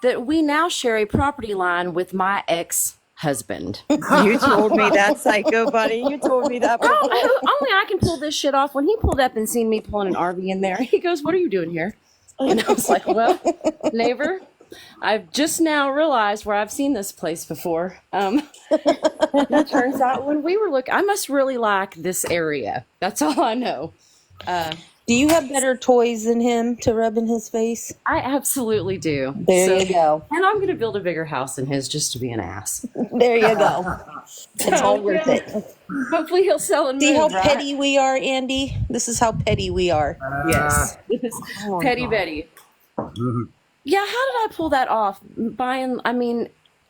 that we now share a property line with my ex-husband. You told me that, Psycho Bunny. You told me that before. Only I can pull this shit off. When he pulled up and seen me pulling an RV in there, he goes, "What are you doing here?" And I was like, "Well, neighbor, I've just now realized where I've seen this place before." It turns out when we were looking, I must really like this area. That's all I know. Do you have better toys than him to rub in his face? I absolutely do. There you go. And I'm going to build a bigger house than his just to be an ass. There you go. It's all worth it. Hopefully he'll sell and See move, how right? petty we are, Andy? This is how petty we are. Yes. Petty Betty. Yeah, how did I pull that off?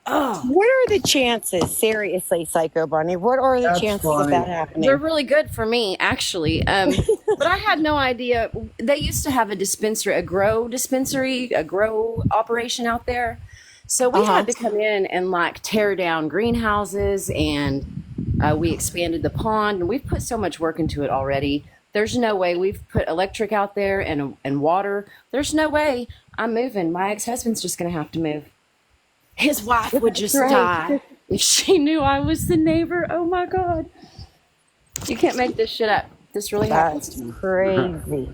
What are the chances, seriously, Psycho Bunny? What are the That's chances funny. of that happening? They're really good for me, actually. But I had no idea. They used to have a grow operation out there. So we had to come in and like tear down greenhouses, and we expanded the pond, and we've put so much work into it already. There's no way. We've put electric out there and water. There's no way I'm moving. My ex-husband's just going to have to move. His wife would just die if she knew I was the neighbor. Oh my God. You can't make this shit up. This really happens to me. Crazy.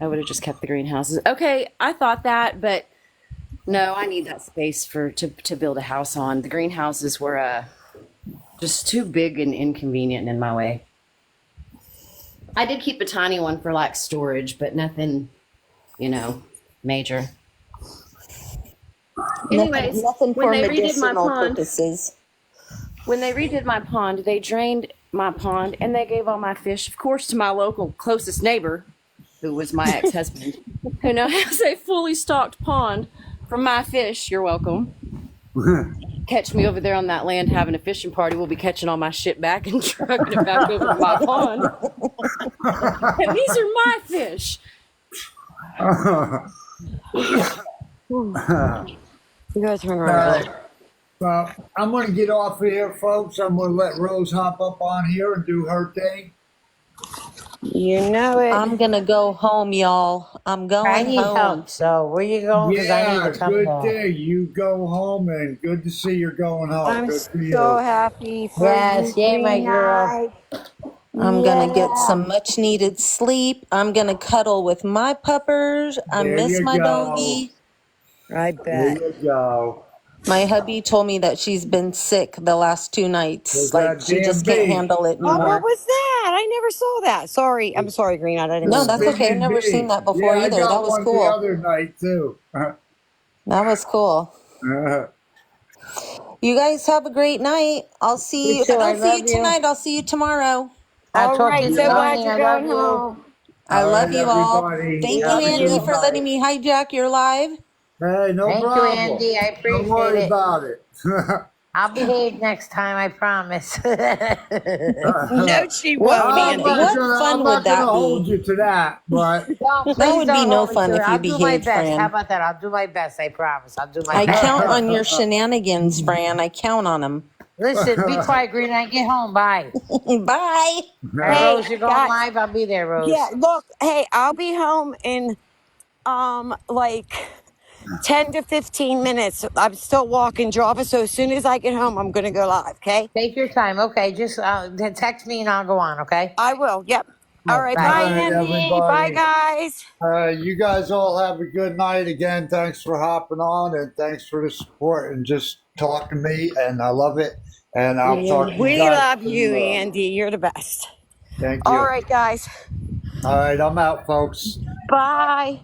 I would have just kept the greenhouses. Okay, I thought that, but no, I need that space to build a house on. The greenhouses were just too big and inconvenient in my way. I did keep a tiny one for like storage, but nothing, major. Anyways, nothing for when they redid my medicinal pond, purposes. when they redid my pond, they drained my pond and they gave all my fish, of course, to my local closest neighbor, who was my ex-husband, who now has a fully stocked pond for my fish. You're welcome. Catch me over there on that land having a fishing party. We'll be catching all my shit back and trucking it back over to my pond. And these are my fish. You guys turn around. Well, I'm going to get off of here, folks. I'm going to let Rose hop up on here and do her thing. You know it. I'm going to go home, y'all. I'm going I need home. help. So where you going? 'Cause I Yeah, need to come good home. day. You go home, and good to see you're going home. I'm Good for you. so happy for Yes, you. yay, my Green girl. Eye. I'm going to get some much needed sleep. I'm going to cuddle with my puppers. I There miss you my go. doggy. I There bet. you go. My hubby told me that she's been sick the last 2 nights. Was Like that she just damn can't bee? handle it Oh, what anymore. was that? I never saw that. Sorry. I'm sorry, Green Eye. I didn't No, mean that's to. okay. I've never seen that before Yeah, either. I got That was one cool. the other night, too. That was cool. You guys have a great night. I'll see you. You If I too. I don't see you love you. tonight, I'll see you tomorrow. I'll All talk to right. you in So the glad morning. you're I love going you. home. I All love right, you all. everybody. Thank Love you, Have a Andy, good for night. letting me hijack your live. Hey, no Thank you, problem. Andy. I Don't appreciate worry it. about it. I'll behave next time. I promise. No, she What won't, fun? Andy. What fun would that hold be? you to that, but Don't, That please would be don't no hold me fun to it. if you I'll do my behaved, best. How Fran. about that? I'll do my best. I promise. I'll do my I best. count on your shenanigans, Fran. I count on them. Listen, be quiet, Green. I get home. Bye. Bye. All right, Hey, Rose, you're going guys. live. I'll be there, Rose. Yeah, look. Hey, I'll be home in like 10 to 15 minutes. I'm still walking Java, so as soon as I get home, I'm going to go live, okay? Take your time. Okay, just then text me and I'll go on. Okay. I will. Yep. All right. Bye. Bye, All right, Andy. Bye, everybody. guys. You guys all have a good night. Again, thanks for hopping on, and thanks for the support and just talking to me, and I love it. And I'll talk to you We guys love you, tomorrow. Andy. You're the best. Thank you. All right, guys. All right, I'm out, folks. Bye.